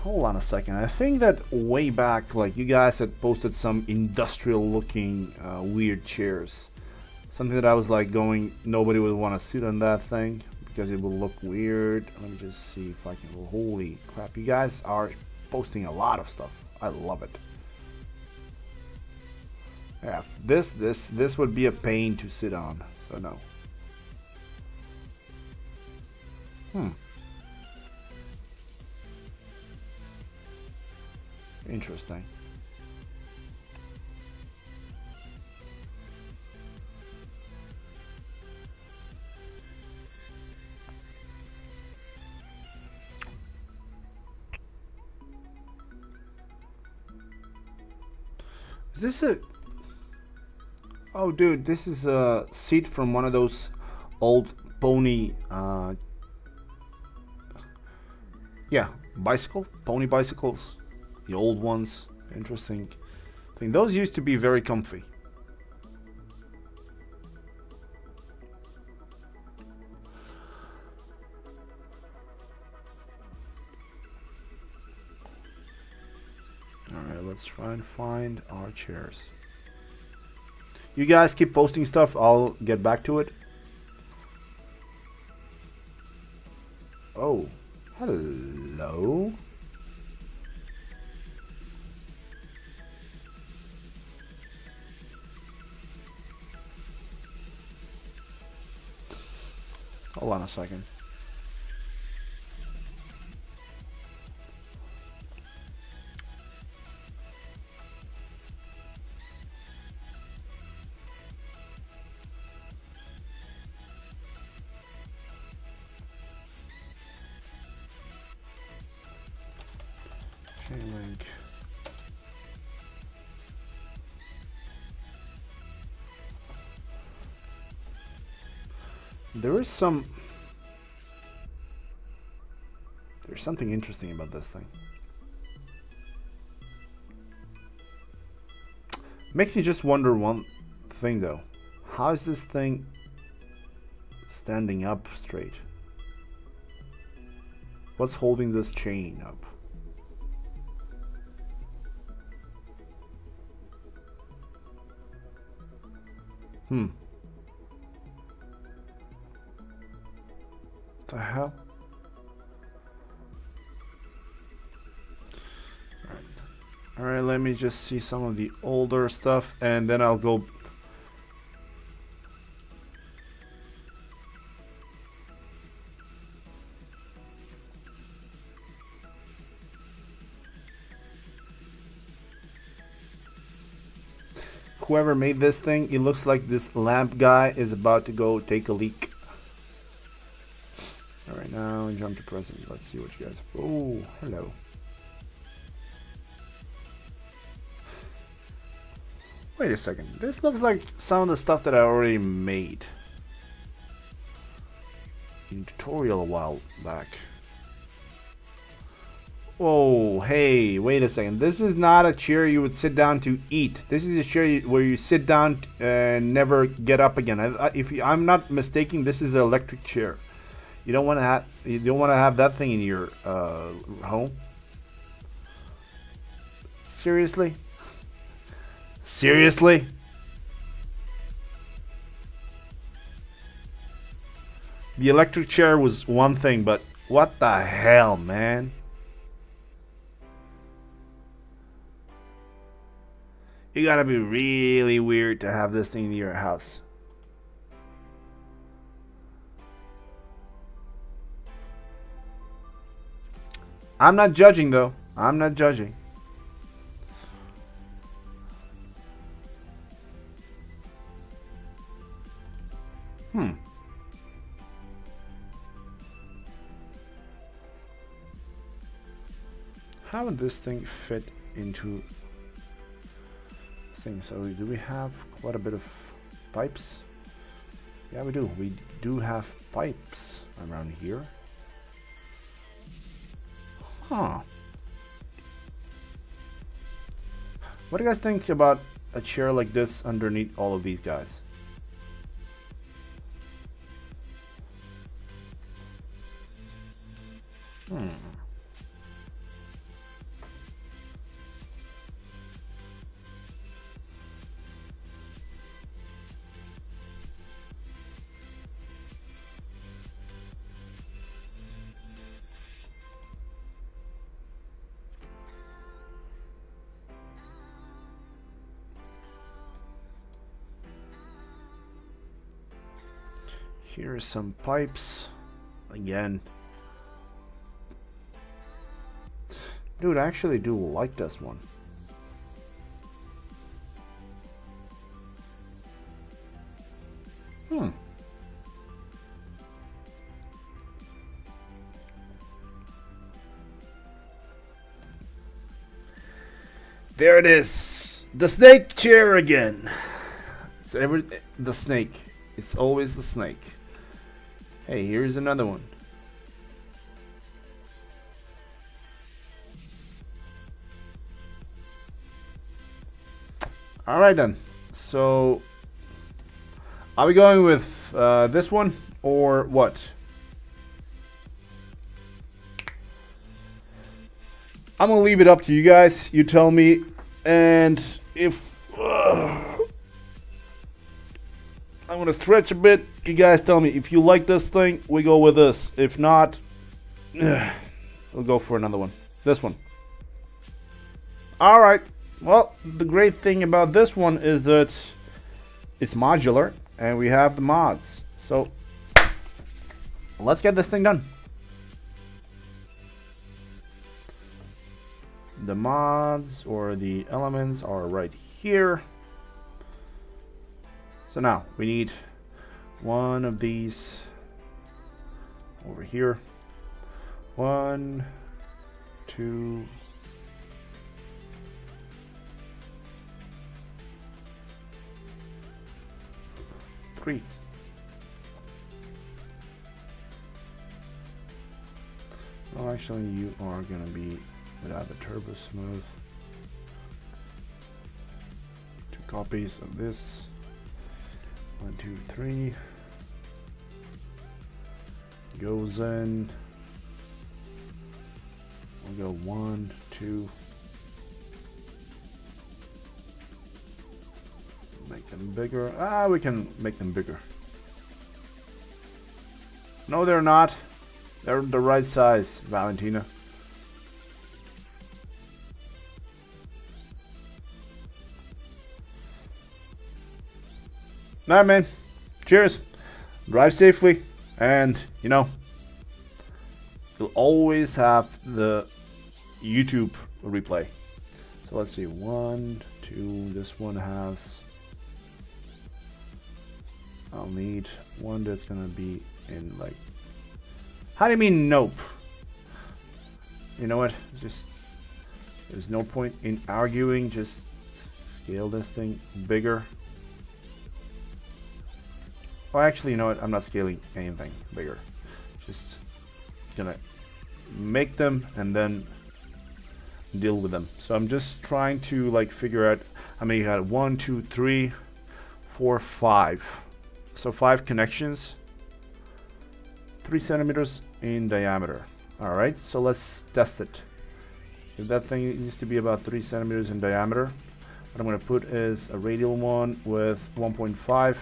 Hold on a second. I think that way back, like, you guys had posted some industrial looking weird chairs. Something that I was like going, nobody would want to sit on that thing because it will look weird. Let me just see if I can. Holy crap, you guys are posting a lot of stuff. I love it. Yeah, this would be a pain to sit on, so no. Interesting. Is this a... Oh, dude, this is a seat from one of those old pony... yeah, pony bicycles. The old ones. Interesting. I think those used to be very comfy. Alright, let's try and find our chairs. You guys keep posting stuff, I'll get back to it. Oh, Hello? Hold on a second. Chain link. There's something interesting about this thing. Makes me just wonder one thing though. How is this thing standing up straight? What's holding this chain up? The hell? Alright, let me just see some of the older stuff and then I'll go. Whoever made this thing, it looks like this lamp guy is about to go take a leak. Alright, now jump to present. Let's see what you guys. Oh, hello. Wait a second. This looks like some of the stuff that I already made in a tutorial a while back. Oh, hey, wait a second. This is not a chair you would sit down to eat. This is a chair where you sit down and never get up again. If I'm not mistaken, this is an electric chair. You don't want to have that thing in your home. Seriously? Seriously? The electric chair was one thing, but what the hell, man? You gotta be really weird to have this thing in your house. I'm not judging though. I'm not judging. How would this thing fit into thing? So do we have quite a bit of pipes? Yeah, we do. We do have pipes around here. Huh. What do you guys think about a chair like this underneath all of these guys? Here are some pipes. Again. Dude, I actually do like this one. There it is. The snake chair again. It's the snake. It's always the snake. Hey, here's another one. Alright then. So, are we going with this one or what? I'm gonna leave it up to you guys. You tell me. And if I'm gonna stretch a bit, you guys tell me. If you like this thing, we go with this. If not, we'll go for another one. This one. Alright, well, the great thing about this one is that it's modular and we have the mods. So let's get this thing done. The mods or the elements are right here. So now we need one of these over here. 1, 2, 3. Well, actually, you are going to be without the turbo smooth. 2 copies of this. 1, 2, 3. Goes in. We'll go 1, 2. Make them bigger. Ah, we can make them bigger. No, they're not. They're the right size, Valentina. Alright, man. Cheers. Drive safely. And, you know, you'll always have the YouTube replay. So let's see. 1, 2. This one has... I'll need one that's gonna be in like... How do you mean nope? You know what? Just there's no point in arguing. Just scale this thing bigger. Well, actually, you know what? I'm not scaling anything bigger. Just gonna make them and then deal with them. So I'm just trying to like figure out how many you had. 1, 2, 3, 4, 5. So 5 connections. 3 centimeters in diameter. Alright, so let's test it. If that thing needs to be about 3 centimeters in diameter, what I'm going to put is a radial one with 1.5.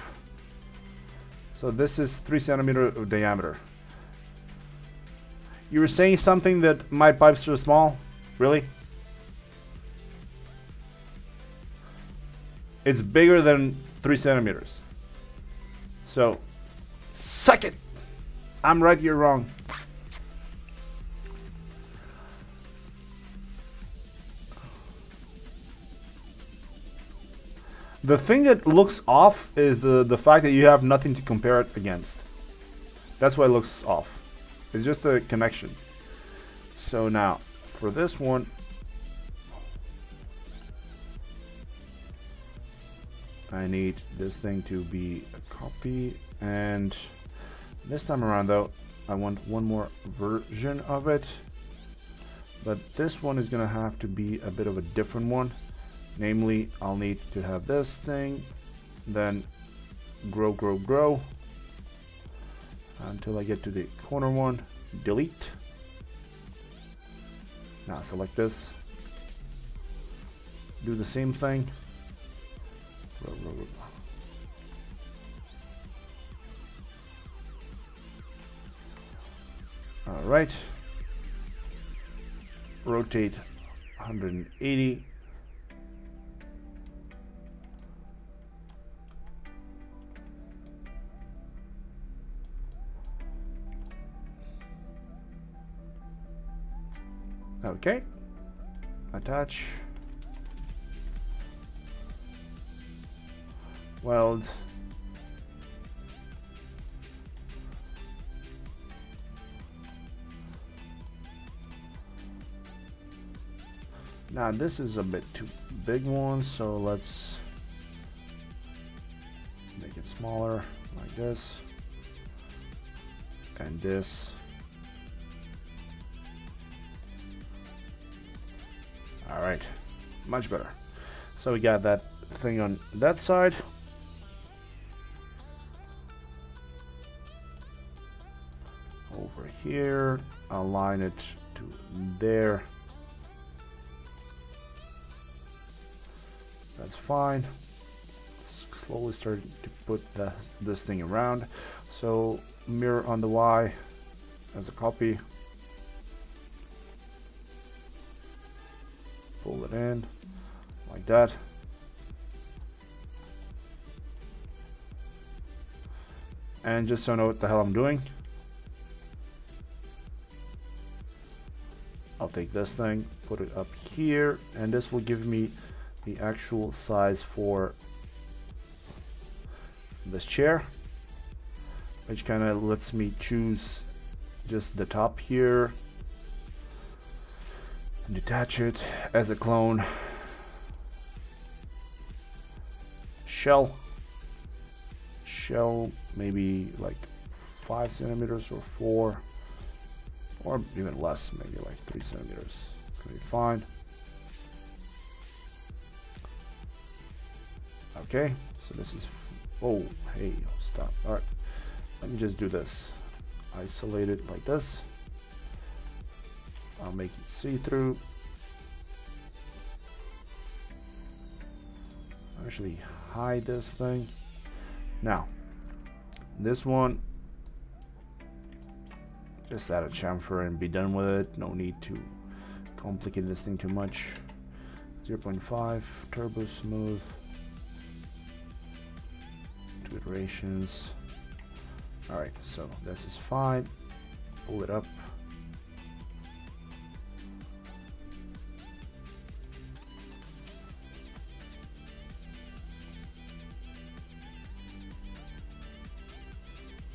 So this is 3 centimeters of diameter. You were saying something that my pipes are small? Really? It's bigger than 3 centimeters. So, suck it! I'm right, you're wrong. The thing that looks off is the fact that you have nothing to compare it against. That's why it looks off. It's just a connection. So now, for this one, I need this thing to be a copy, and this time around though, I want one more version of it, but this one is gonna have to be a bit of a different one. Namely, I'll need to have this thing, then grow until I get to the corner one, delete. Now select this, do the same thing. All right, rotate 180. Okay, attach, weld, now this is a bit too big one, so let's make it smaller like this and this. All right, much better. So we got that thing on that side. Over here, align it to there. That's fine. Slowly start to put this thing around. So mirror on the Y as a copy. pull it in like that. And just so I know what the hell I'm doing, I'll take this thing, put it up here, and this will give me the actual size for this chair, which kind of lets me choose just the top here, detach it as a clone shell, maybe like 5 centimeters or 4, or even less, maybe like 3 centimeters. It's gonna be fine. Okay, so this is, oh, hey, stop. All right, let me just do this. Isolate it like this. I'll make it see-through. Actually hide this thing. Now, this one, just add a chamfer and be done with it. No need to complicate this thing too much. 0.5 turbo smooth. 2 iterations. Alright, so this is fine. Pull it up.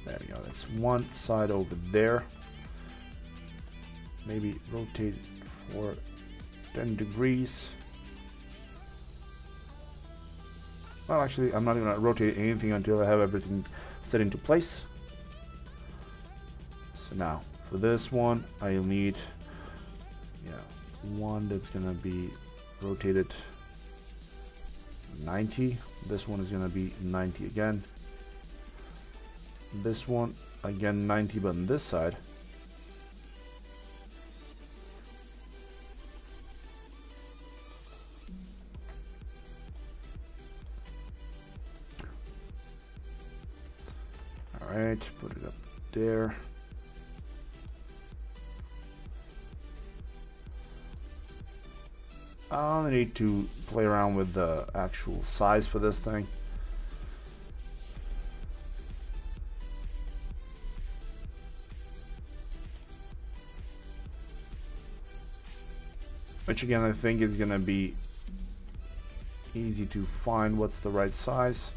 There we go. That's one side over there. Maybe rotate for 10 degrees. Well, actually, I'm not going to rotate anything until I have everything set into place. So now, for this one, I'll need one that's going to be rotated 90. This one is going to be 90 again. This one, again 90, but on this side. Alright, put it up there. I'll need to play around with the actual size for this thing. Which again, I think is gonna be easy to find what's the right size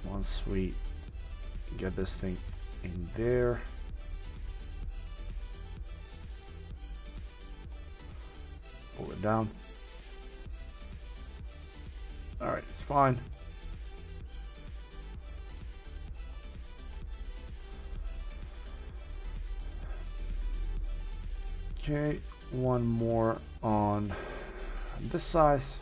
once we get this thing in there. Pull it down. Alright, it's fine. Okay, one more on this size.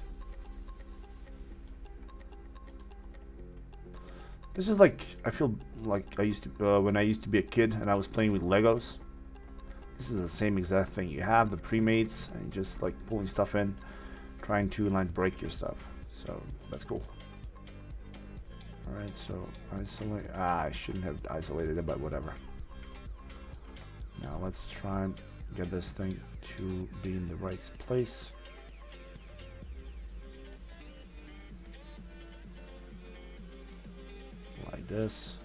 This is like, I feel like I used to, when I used to be a kid and I was playing with Legos. This is the same exact thing. You have the pre-mates and just like pulling stuff in, trying to like break your stuff. So that's cool. Alright, so isolate. I shouldn't have isolated it, but whatever. Now let's try and get this thing to be in the right place. Like this.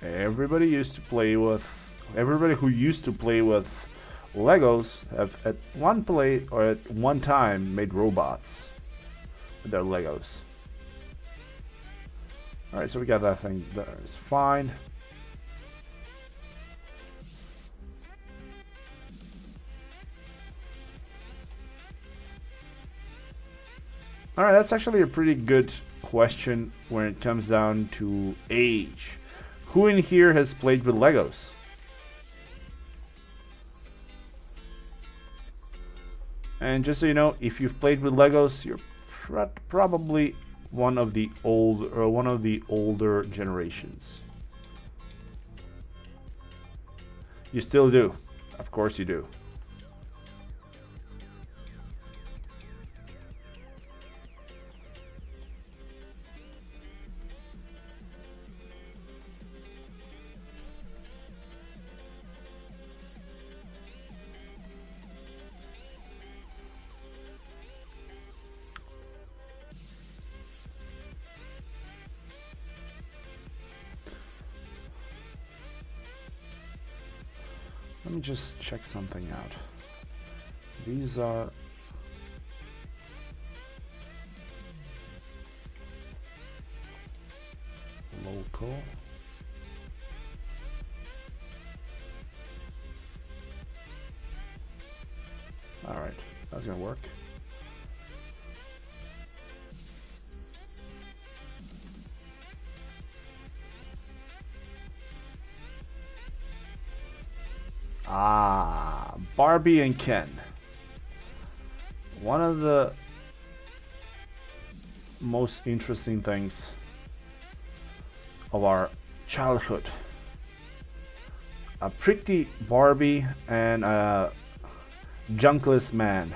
Everybody who used to play with Legos have at one play or at one time made robots with their Legos. Alright, so we got that thing there. It's fine. Alright, that's actually a pretty good question when it comes down to age. Who in here has played with Legos? And just so you know, if you've played with Legos, you're probably one of the older generations. You still do. Of course you do. Let me just check something out. These are local. All right, that's gonna work. Ah, Barbie and Ken. One of the most interesting things of our childhood. A pretty Barbie and a junkless man.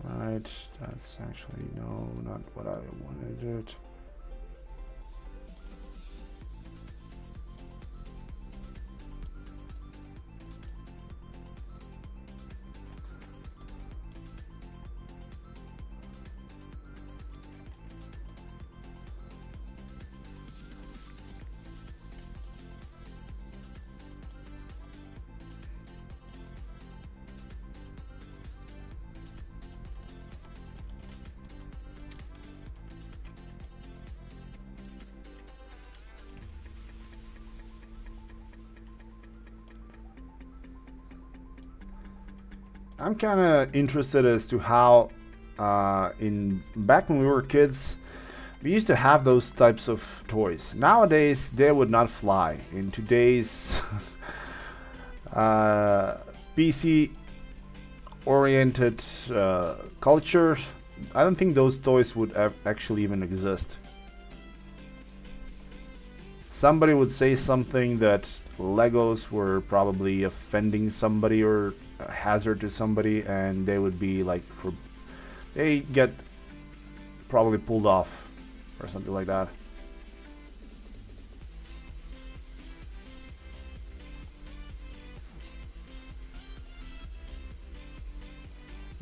Right, that's actually, no, not what I wanted it. I'm kind of interested as to how back when we were kids, we used to have those types of toys. Nowadays, they would not fly. In today's PC-oriented culture, I don't think those toys would actually even exist. Somebody would say something that Legos were probably offending somebody or a hazard to somebody, and they would be like, they get probably pulled off or something like that.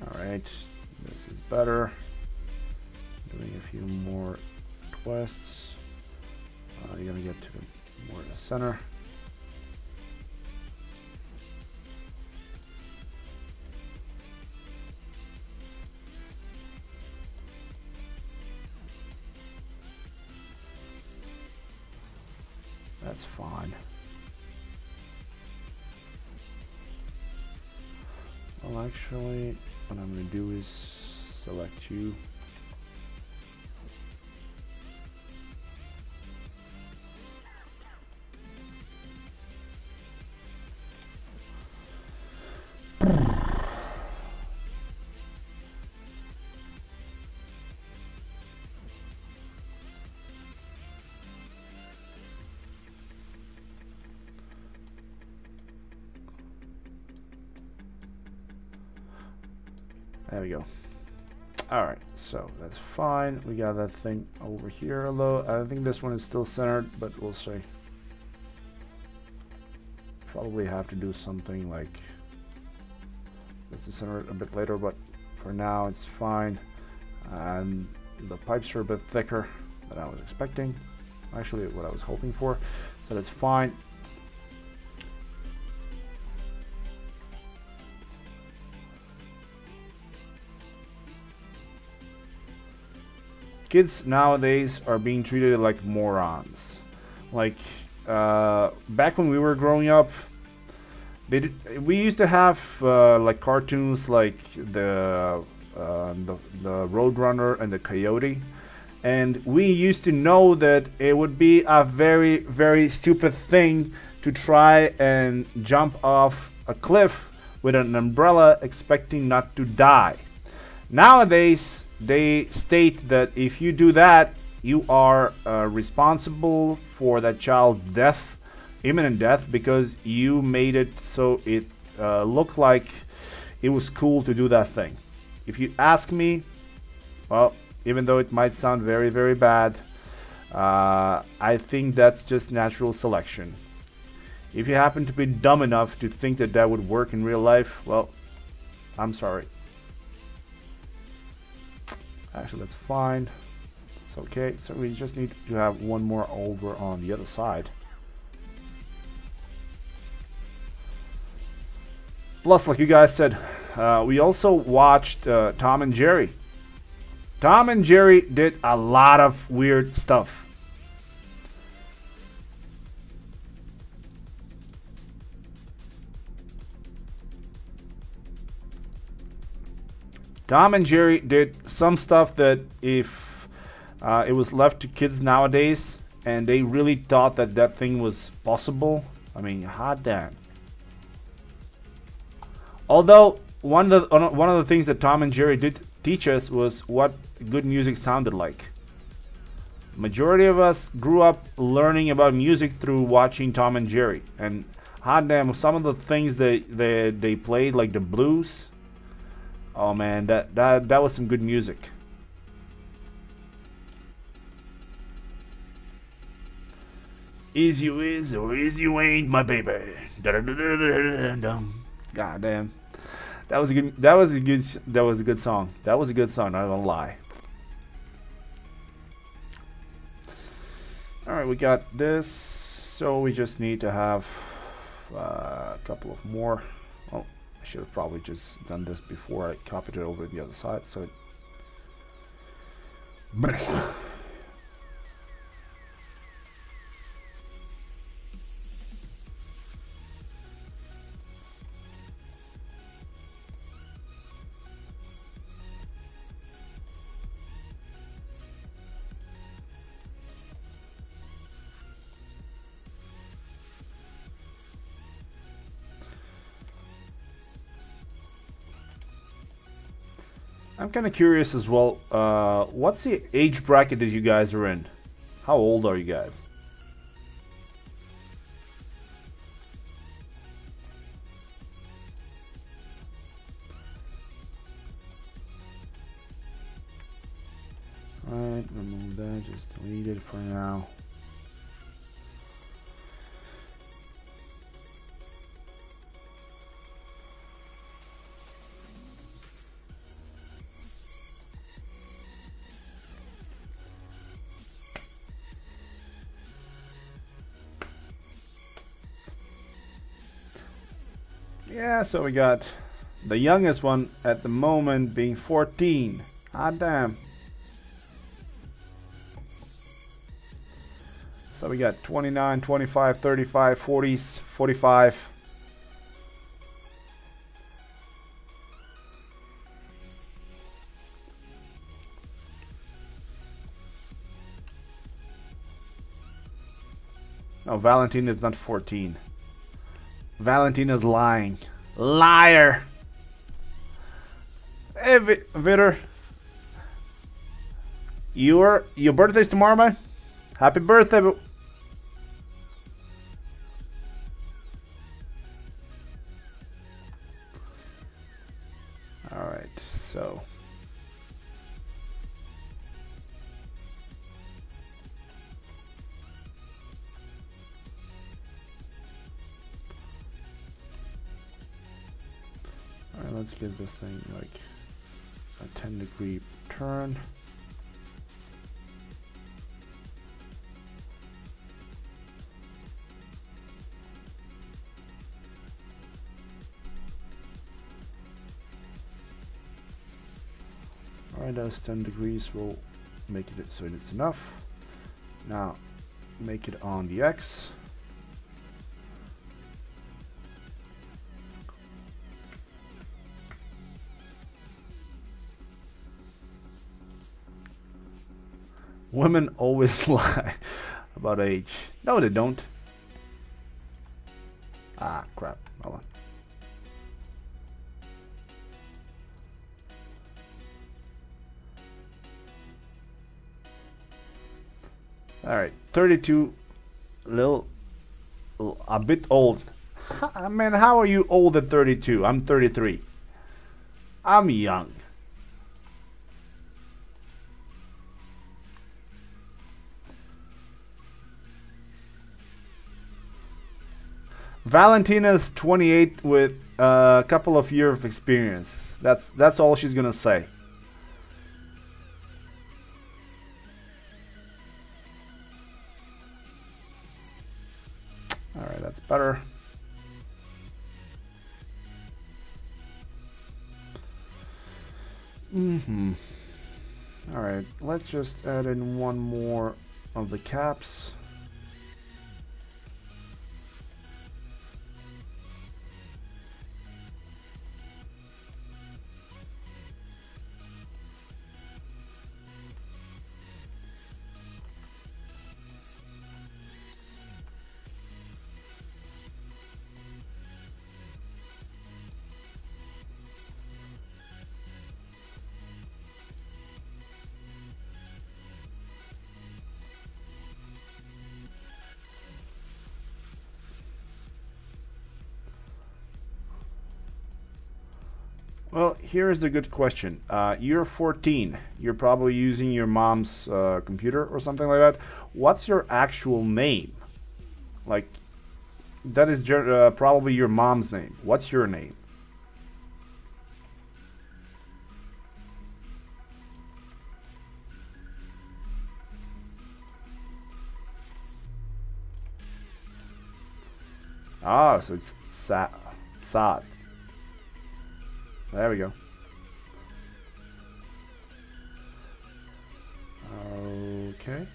Alright, this is better. Doing a few more twists. You're gonna get to more to the center. That's fine. Well, actually, what I'm going to do is select you. There we go. Alright, so that's fine. We got that thing over here. Although I think this one is still centered, but we'll see. Probably have to do something like just to center it a bit later, but for now it's fine. And the pipes are a bit thicker than I was expecting. Actually, what I was hoping for. So that's fine. Kids nowadays are being treated like morons. Like back when we were growing up, we used to have like cartoons like the Roadrunner and the Coyote, and we used to know that it would be a very, very stupid thing to try and jump off a cliff with an umbrella expecting not to die. Nowadays, they state that if you do that, you are responsible for that child's death, imminent death, because you made it so it looked like it was cool to do that thing. If you ask me, well, even though it might sound very, very bad, I think that's just natural selection. If you happen to be dumb enough to think that that would work in real life, well, I'm sorry. Actually, that's fine. It's okay. So we just need to have one more over on the other side. Plus, like you guys said, we also watched Tom and Jerry. Tom and Jerry did a lot of weird stuff. Tom and Jerry did some stuff that if it was left to kids nowadays and they really thought that that thing was possible, I mean, hot damn. Although one of the things that Tom and Jerry did teach us was what good music sounded like. Majority of us grew up learning about music through watching Tom and Jerry, and hot damn, some of the things they played, like the blues. Oh man, that was some good music. Is you is or is you ain't my baby. God damn. That was a good song. That was a good song, not gonna lie. Alright, we got this. So we just need to have a couple of more. Oh, I should have probably just done this before I copied it over to the other side. So I'm kind of curious as well, what's the age bracket that you guys are in? How old are you guys? Alright, remove that, just delete it for now. Yeah, so we got the youngest one at the moment being 14. Ah, damn. So we got 29, 25, 35, 40s, 45. No, Valentine is not 14. Valentine is lying. Liar! Hey, Vitter. Your birthday's tomorrow, man? Happy birthday, bro. Alright, so... Alright, let's give this thing like a 10-degree turn. Alright, those 10 degrees will make it so it's enough. Now, make it on the X. Women always lie about age. No, they don't. Ah, crap. Hold on. All right, 32, little, a bit old. Man, how are you old at 32? I'm 33. I'm young. Valentina's 28 with a couple of years of experience. That's all she's gonna say. All right, that's better. All right, let's just add in one more of the caps. Well, here's the good question. You're 14. You're probably using your mom's computer or something like that. What's your actual name? Like, that is probably your mom's name. What's your name? Ah, so it's Saad. There we go. Okay.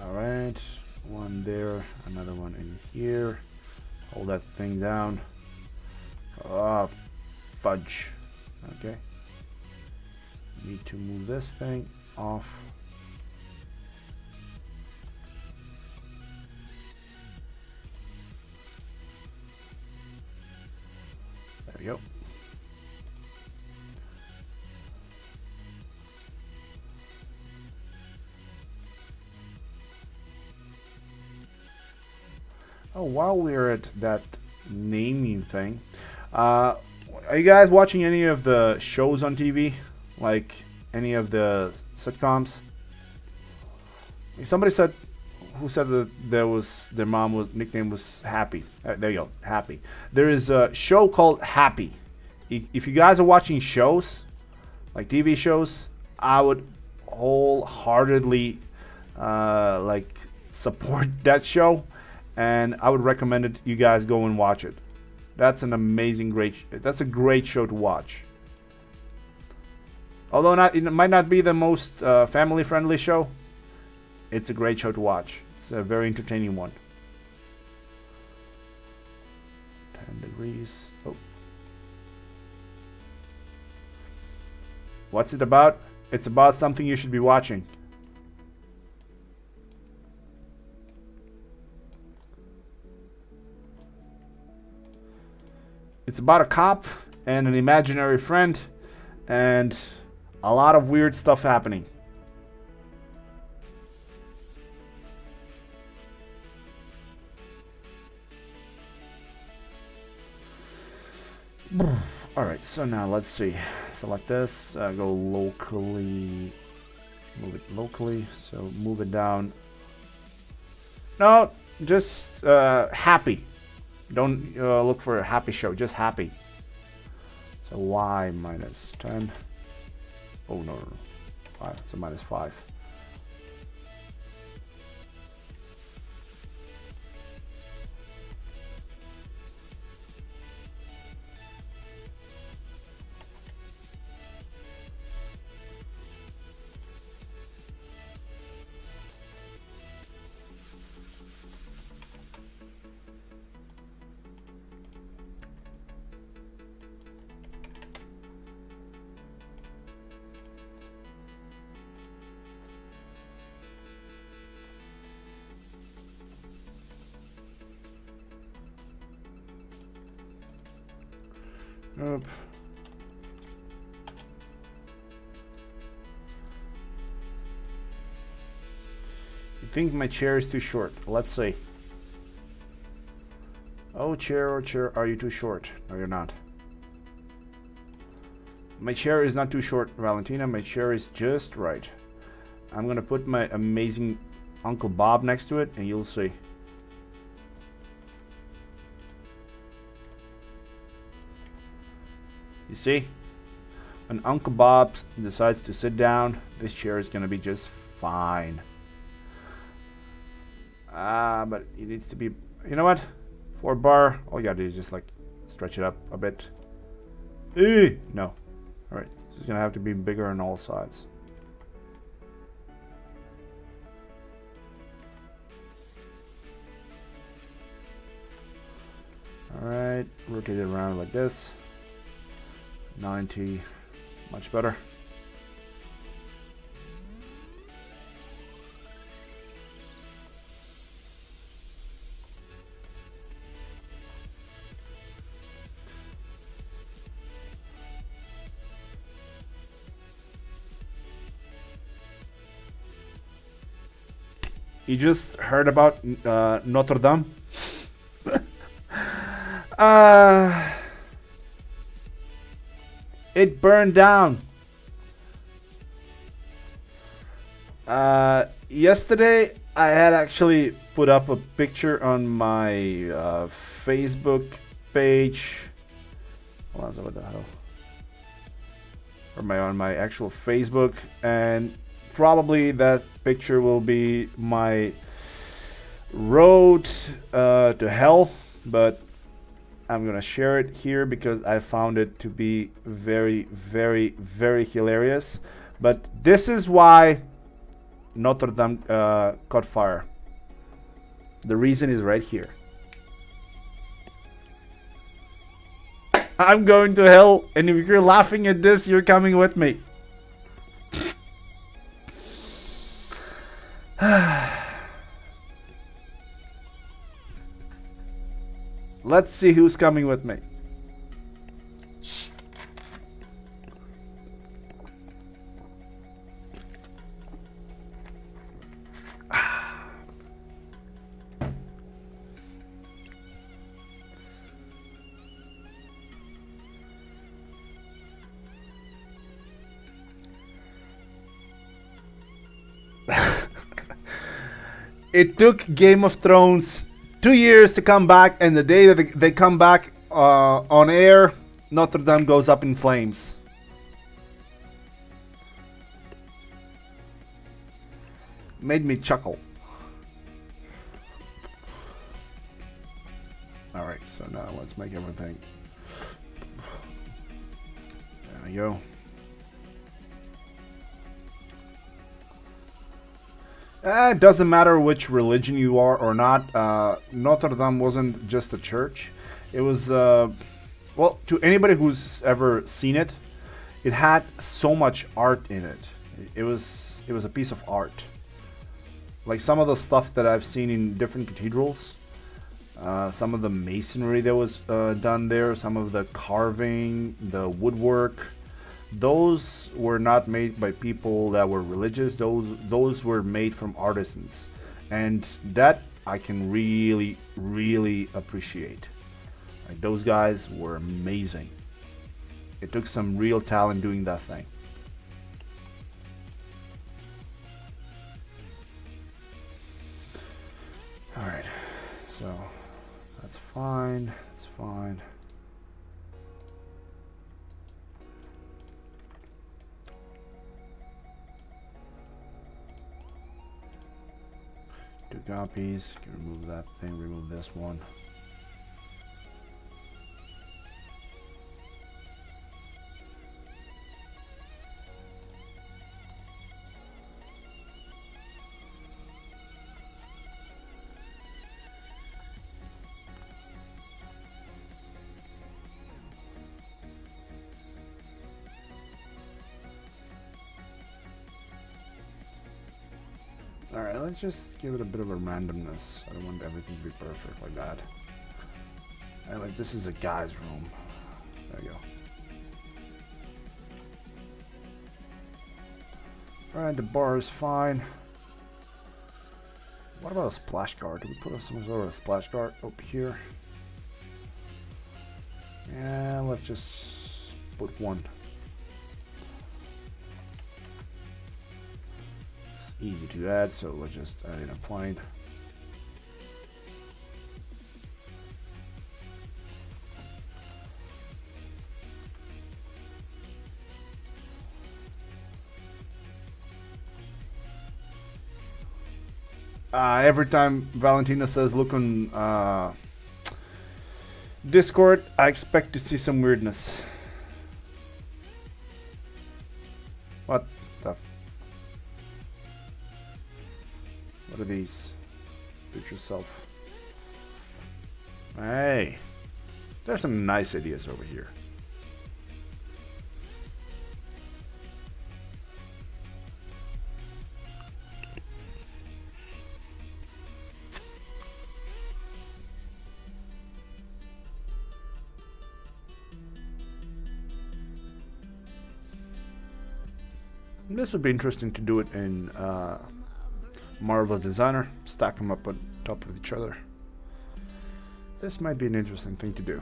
All right, one there, another one in here. Hold that thing down. Oh, fudge. Okay. Need to move this thing off. There we go. Oh, while we're at that naming thing, are you guys watching any of the shows on TV? Like any of the sitcoms? Somebody said, who said that their mom nickname was Happy? There you go, Happy. There is a show called Happy. If you guys are watching shows, like TV shows, I would wholeheartedly like support that show, and I would recommend it. You guys go and watch it. That's an amazing, that's a great show to watch. Although it might not be the most family-friendly show, it's a great show to watch. It's a very entertaining one. 10 degrees. Oh. What's it about? It's about something you should be watching. It's about a cop and an imaginary friend and a lot of weird stuff happening. Alright, so now let's see. Select this, go locally, move it locally, so move it down. No, just happy. Don't look for a happy show, just happy. So y minus 10. Oh, no. 5, so minus 5. Oop. You think my chair is too short? Let's see. Oh, chair, are you too short? No, you're not. My chair is not too short, Valentina. My chair is just right. I'm gonna put my amazing Uncle Bob next to it, and you'll see. You see? When Uncle Bob decides to sit down, this chair is gonna be just fine. But it needs to be, you know what? For a bar, all you gotta do is just like stretch it up a bit. No. Alright, it's gonna have to be bigger on all sides. Alright, rotate it around like this. 90, much better. You just heard about Notre Dame? It burned down. Yesterday, I had actually put up a picture on my Facebook page. Hold on, what the hell? Or on my actual Facebook, and probably that picture will be my road to hell, but I'm gonna share it here because I found it to be very, very, very hilarious. But this is why Notre Dame caught fire. The reason is right here. I'm going to hell, and if you're laughing at this, you're coming with me. Let's see who's coming with me. It took Game of Thrones 2 years to come back, and the day that they come back on air, Notre Dame goes up in flames. Made me chuckle. Alright, so now let's make everything. There we go. It doesn't matter which religion you are or not. Notre Dame wasn't just a church. It was, well, to anybody who's ever seen it, it had so much art in it. It was a piece of art. Like some of the stuff that I've seen in different cathedrals, some of the masonry that was done there, some of the carving, the woodwork. Those were not made by people that were religious. Those were made from artisans, and that I can really, really appreciate. Like, those guys were amazing. It took some real talent doing that thing. All right, so that's fine. That's fine. Two copies. Remove that thing. Remove this one. Alright, let's just give it a bit of a randomness. I don't want everything to be perfect like that. Like, this is a guy's room. There you go. Alright, the bar is fine. What about a splash guard? Do we put some sort of a splash guard up here? And let's just put one. It's easy to add, so let's just add in a plane. Every time Valentina says look on Discord, I expect to see some weirdness. What the? What are these? Do it yourself. Hey, there's some nice ideas over here. This would be interesting to do it in Marvel's Designer, stack them up on top of each other. This might be an interesting thing to do,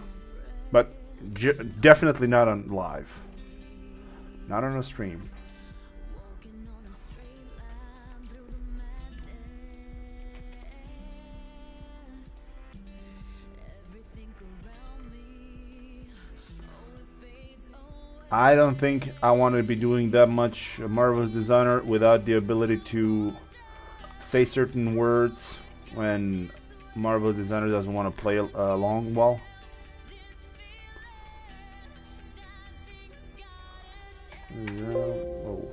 but definitely not on live, not on a stream. I don't think I want to be doing that much Marvel's Designer without the ability to say certain words when Marvel's Designer doesn't want to play along well. Whoa.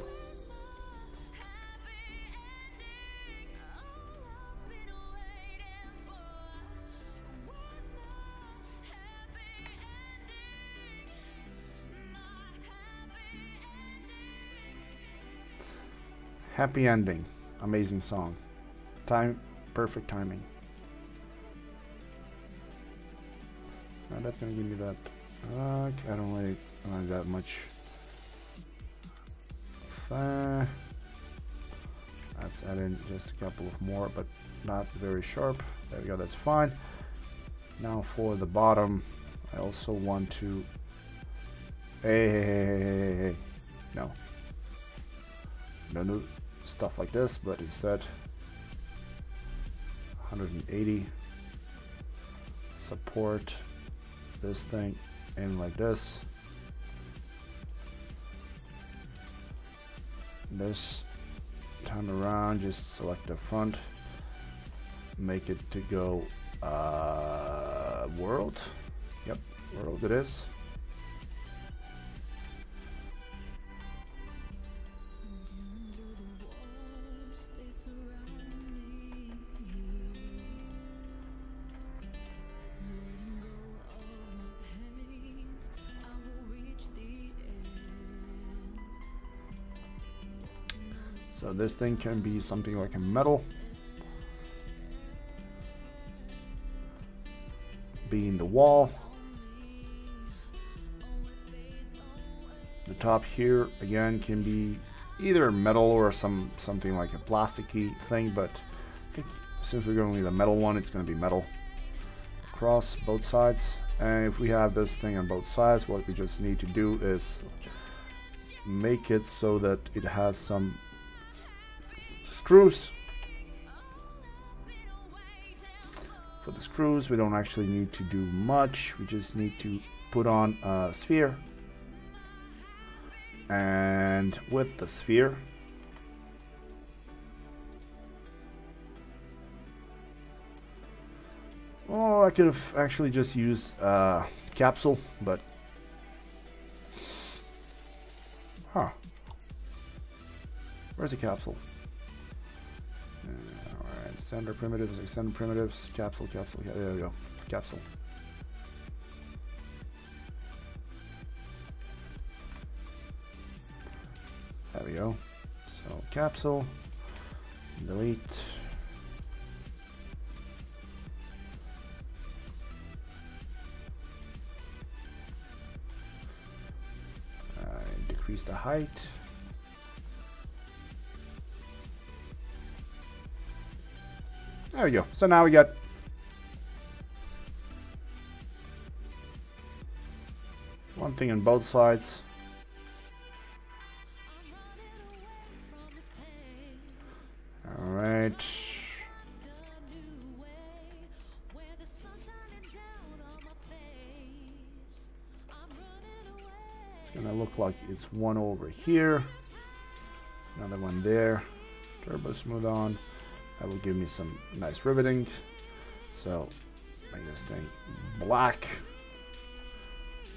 Happy ending. Amazing song. Perfect timing. Now that's gonna give me that. I don't really like that much. Let's add in just a couple of more, but not very sharp. There we go, that's fine. Now for the bottom, I also want to. Hey. No. Don't do stuff like this, but instead 180, support this thing in like this. This time around, just select the front, make it to go world. Yep, world it is. So this thing can be something like a metal, be in the wall. The top here again can be either metal or something like a plasticky thing, but I think since we're going with a metal one, it's going to be metal across both sides. And if we have this thing on both sides, what we just need to do is make it so that it has some screws. For the screws, we don't actually need to do much. We just need to put on a sphere, and with the sphere, well, I could have actually just used capsule, but where's the capsule? Alright, standard primitives, extended primitives, capsule, yeah, there we go, capsule. There we go. So capsule, delete. Decrease the height. There we go. So now we got one thing on both sides. All right. It's gonna look like it's one over here, another one there. Turbo smooth on. That will give me some nice riveting. So make this thing black.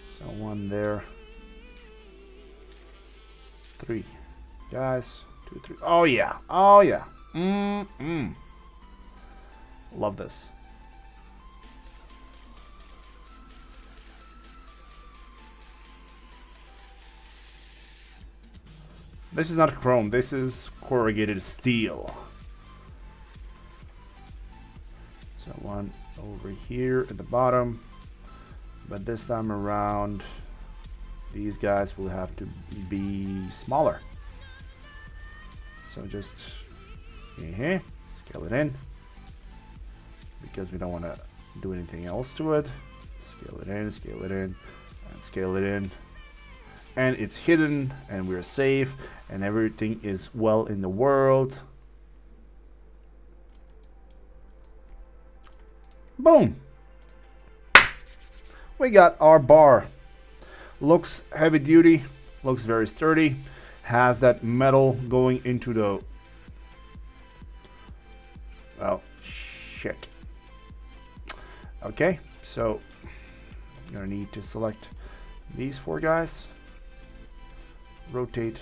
So one there. 3 guys. 2, 3. Oh yeah. Oh yeah. Love this. This is not chrome, this is corrugated steel. So one over here at the bottom, but this time around these guys will have to be smaller. So just scale it in, because we don't want to do anything else to it. Scale it in, and scale it in. And it's hidden, and we're safe, and everything is well in the world. Boom! We got our bar. Looks heavy duty, looks very sturdy, has that metal going into the... well, shit. Okay, so I'm gonna need to select these 4 guys. Rotate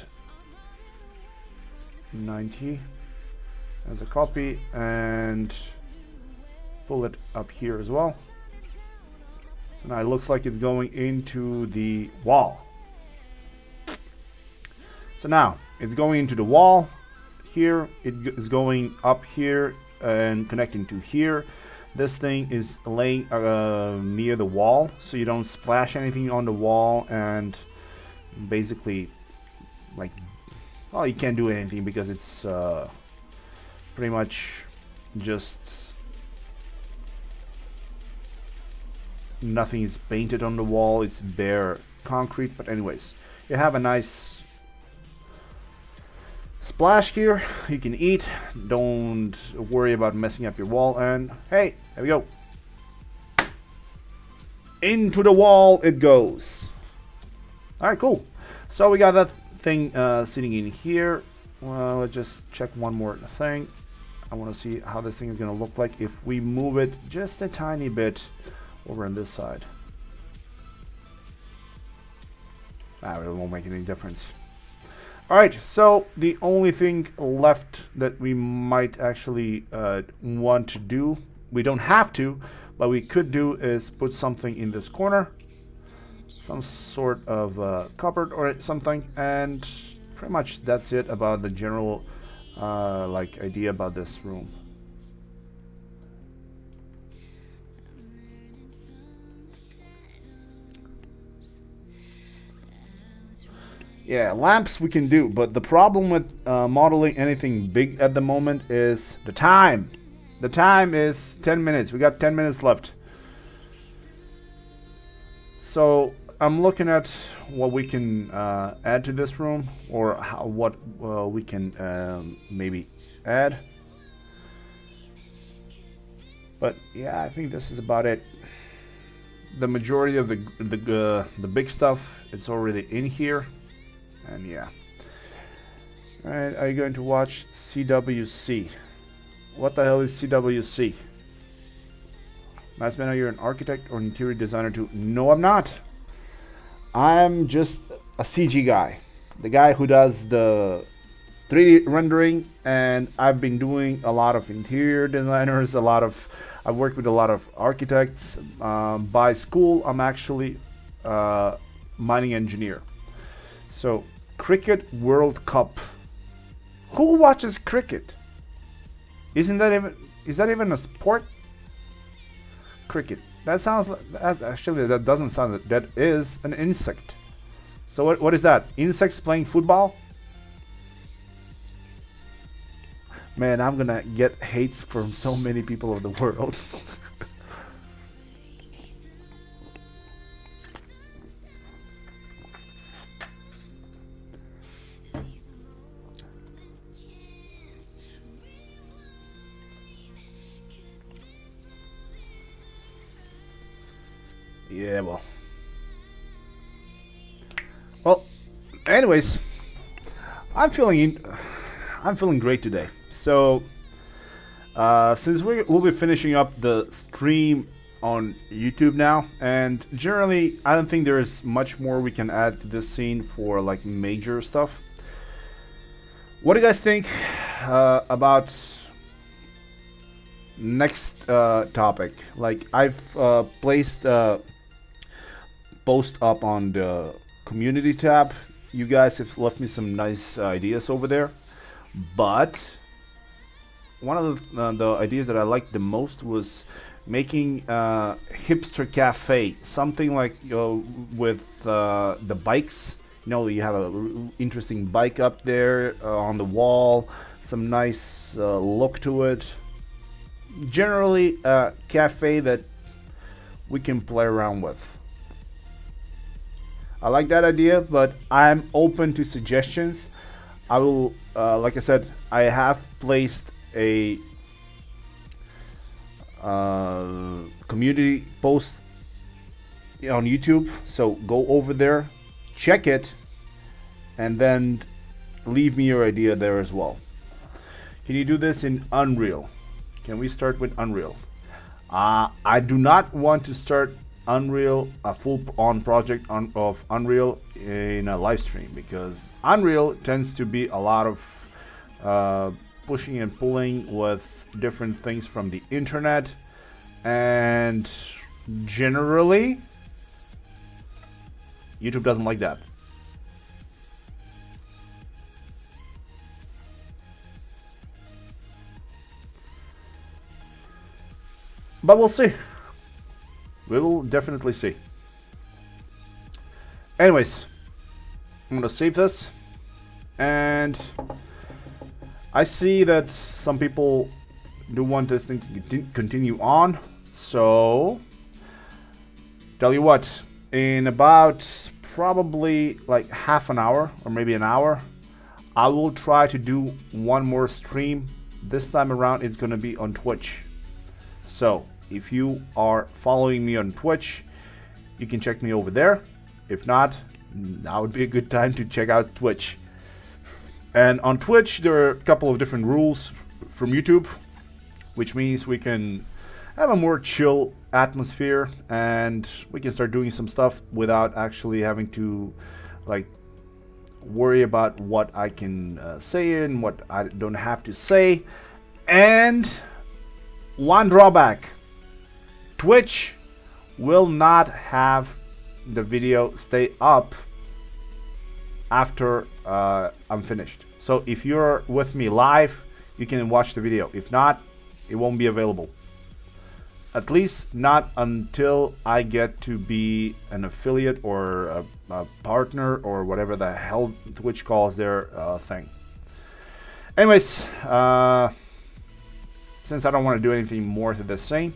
90 as a copy and pull it up here as well. So now it looks like it's going into the wall. So now it's going into the wall here. It is going up here and connecting to here. This thing is laying near the wall, so you don't splash anything on the wall, and basically, like, well, you can't do anything because it's pretty much just nothing is painted on the wall. It's bare concrete. But anyways, you have a nice splash here. You can eat. Don't worry about messing up your wall. And hey, there we go. Into the wall it goes. All right, cool. So we got that thing sitting in here. Well, let's just check one more thing. I want to see how this thing is going to look like if we move it just a tiny bit over on this side. It won't make any difference. Alright, so the only thing left that we might actually want to do, we don't have to, but we could do, is put something in this corner. Some sort of cupboard or something, and pretty much that's it about the general like idea about this room. Yeah, lamps we can do, but the problem with modeling anything big at the moment is the time. The time is 10 minutes. We got 10 minutes left. So I'm looking at what we can add to this room, or what we can maybe add. But yeah, I think this is about it. The majority of the big stuff, it's already in here. And yeah. Alright, are you going to watch CWC? What the hell is CWC? Massman, you're an architect or interior designer too? No, I'm not. I'm just a CG guy. The guy who does the 3D rendering, and I've been doing a lot of interior designers, I've worked with a lot of architects. By school, I'm actually a mining engineer. So, Cricket World Cup. Who watches cricket? Is that even a sport? Cricket. That sounds like, actually that doesn't sound, that is an insect. So what is that? Insects playing football? Man, I'm gonna get hates from so many people of the world. Yeah, well, anyways, I'm feeling great today. So, since we'll be finishing up the stream on YouTube now, and generally, I don't think there's much more we can add to this scene for like major stuff. What do you guys think about next topic? Like, I've placed post up on the community tab. You guys have left me some nice ideas over there, but one of the ideas that I liked the most was making a hipster cafe, something like with the bikes. You know, you have a interesting bike up there on the wall, some nice look to it. Generally a cafe that we can play around with. I like that idea, but I'm open to suggestions. I will, like I said, I have placed a community post on YouTube, so go over there, check it, and then leave me your idea there as well. Can you do this in Unreal? Can we start with Unreal? I do not want to start Unreal, a full-on project of Unreal in a live stream, because Unreal tends to be a lot of pushing and pulling with different things from the internet, and generally YouTube doesn't like that. But we'll see. We will definitely see. Anyways, I'm gonna save this, and I see that some people do want this thing to continue on, so tell you what, in about probably like half an hour or maybe an hour, I will try to do one more stream. This time around it's gonna be on Twitch. So if you are following me on Twitch, you can check me over there. If not, now would be a good time to check out Twitch. And on Twitch, there are a couple of different rules from YouTube, which means we can have a more chill atmosphere and we can start doing some stuff without actually having to like worry about what I can say and what I don't have to say. And one drawback: Twitch will not have the video stay up after I'm finished. So if you're with me live, you can watch the video. If not, it won't be available. At least not until I get to be an affiliate or a partner or whatever the hell Twitch calls their thing. Anyways, since I don't want to do anything more to this thing,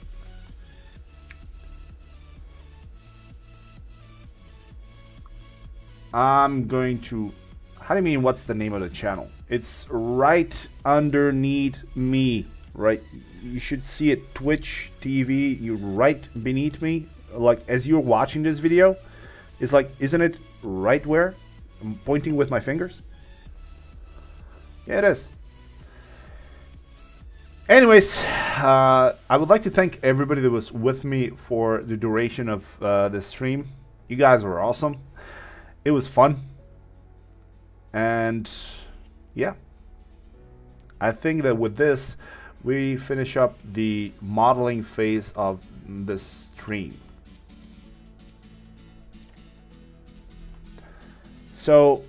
I'm going to... How do you mean, what's the name of the channel? It's right underneath me, right? You should see it, Twitch TV, you're right beneath me. Like, as you're watching this video, it's like, isn't it right where I'm pointing with my fingers? Yeah, it is. Anyways, I would like to thank everybody that was with me for the duration of this stream. You guys were awesome. It was fun. And yeah, I think that with this, we finish up the modeling phase of this stream. So,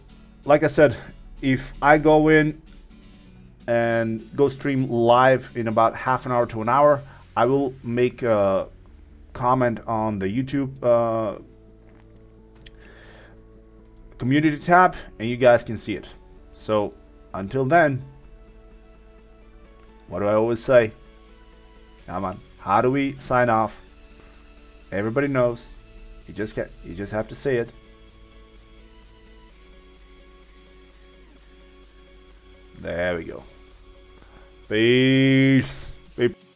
like I said, if I go in and go stream live in about half an hour to an hour, I will make a comment on the YouTube community tab and you guys can see it. So until then, What do I always say? Come on. How do we sign off? Everybody knows. You just have to say it. There we go. Peace. Peace.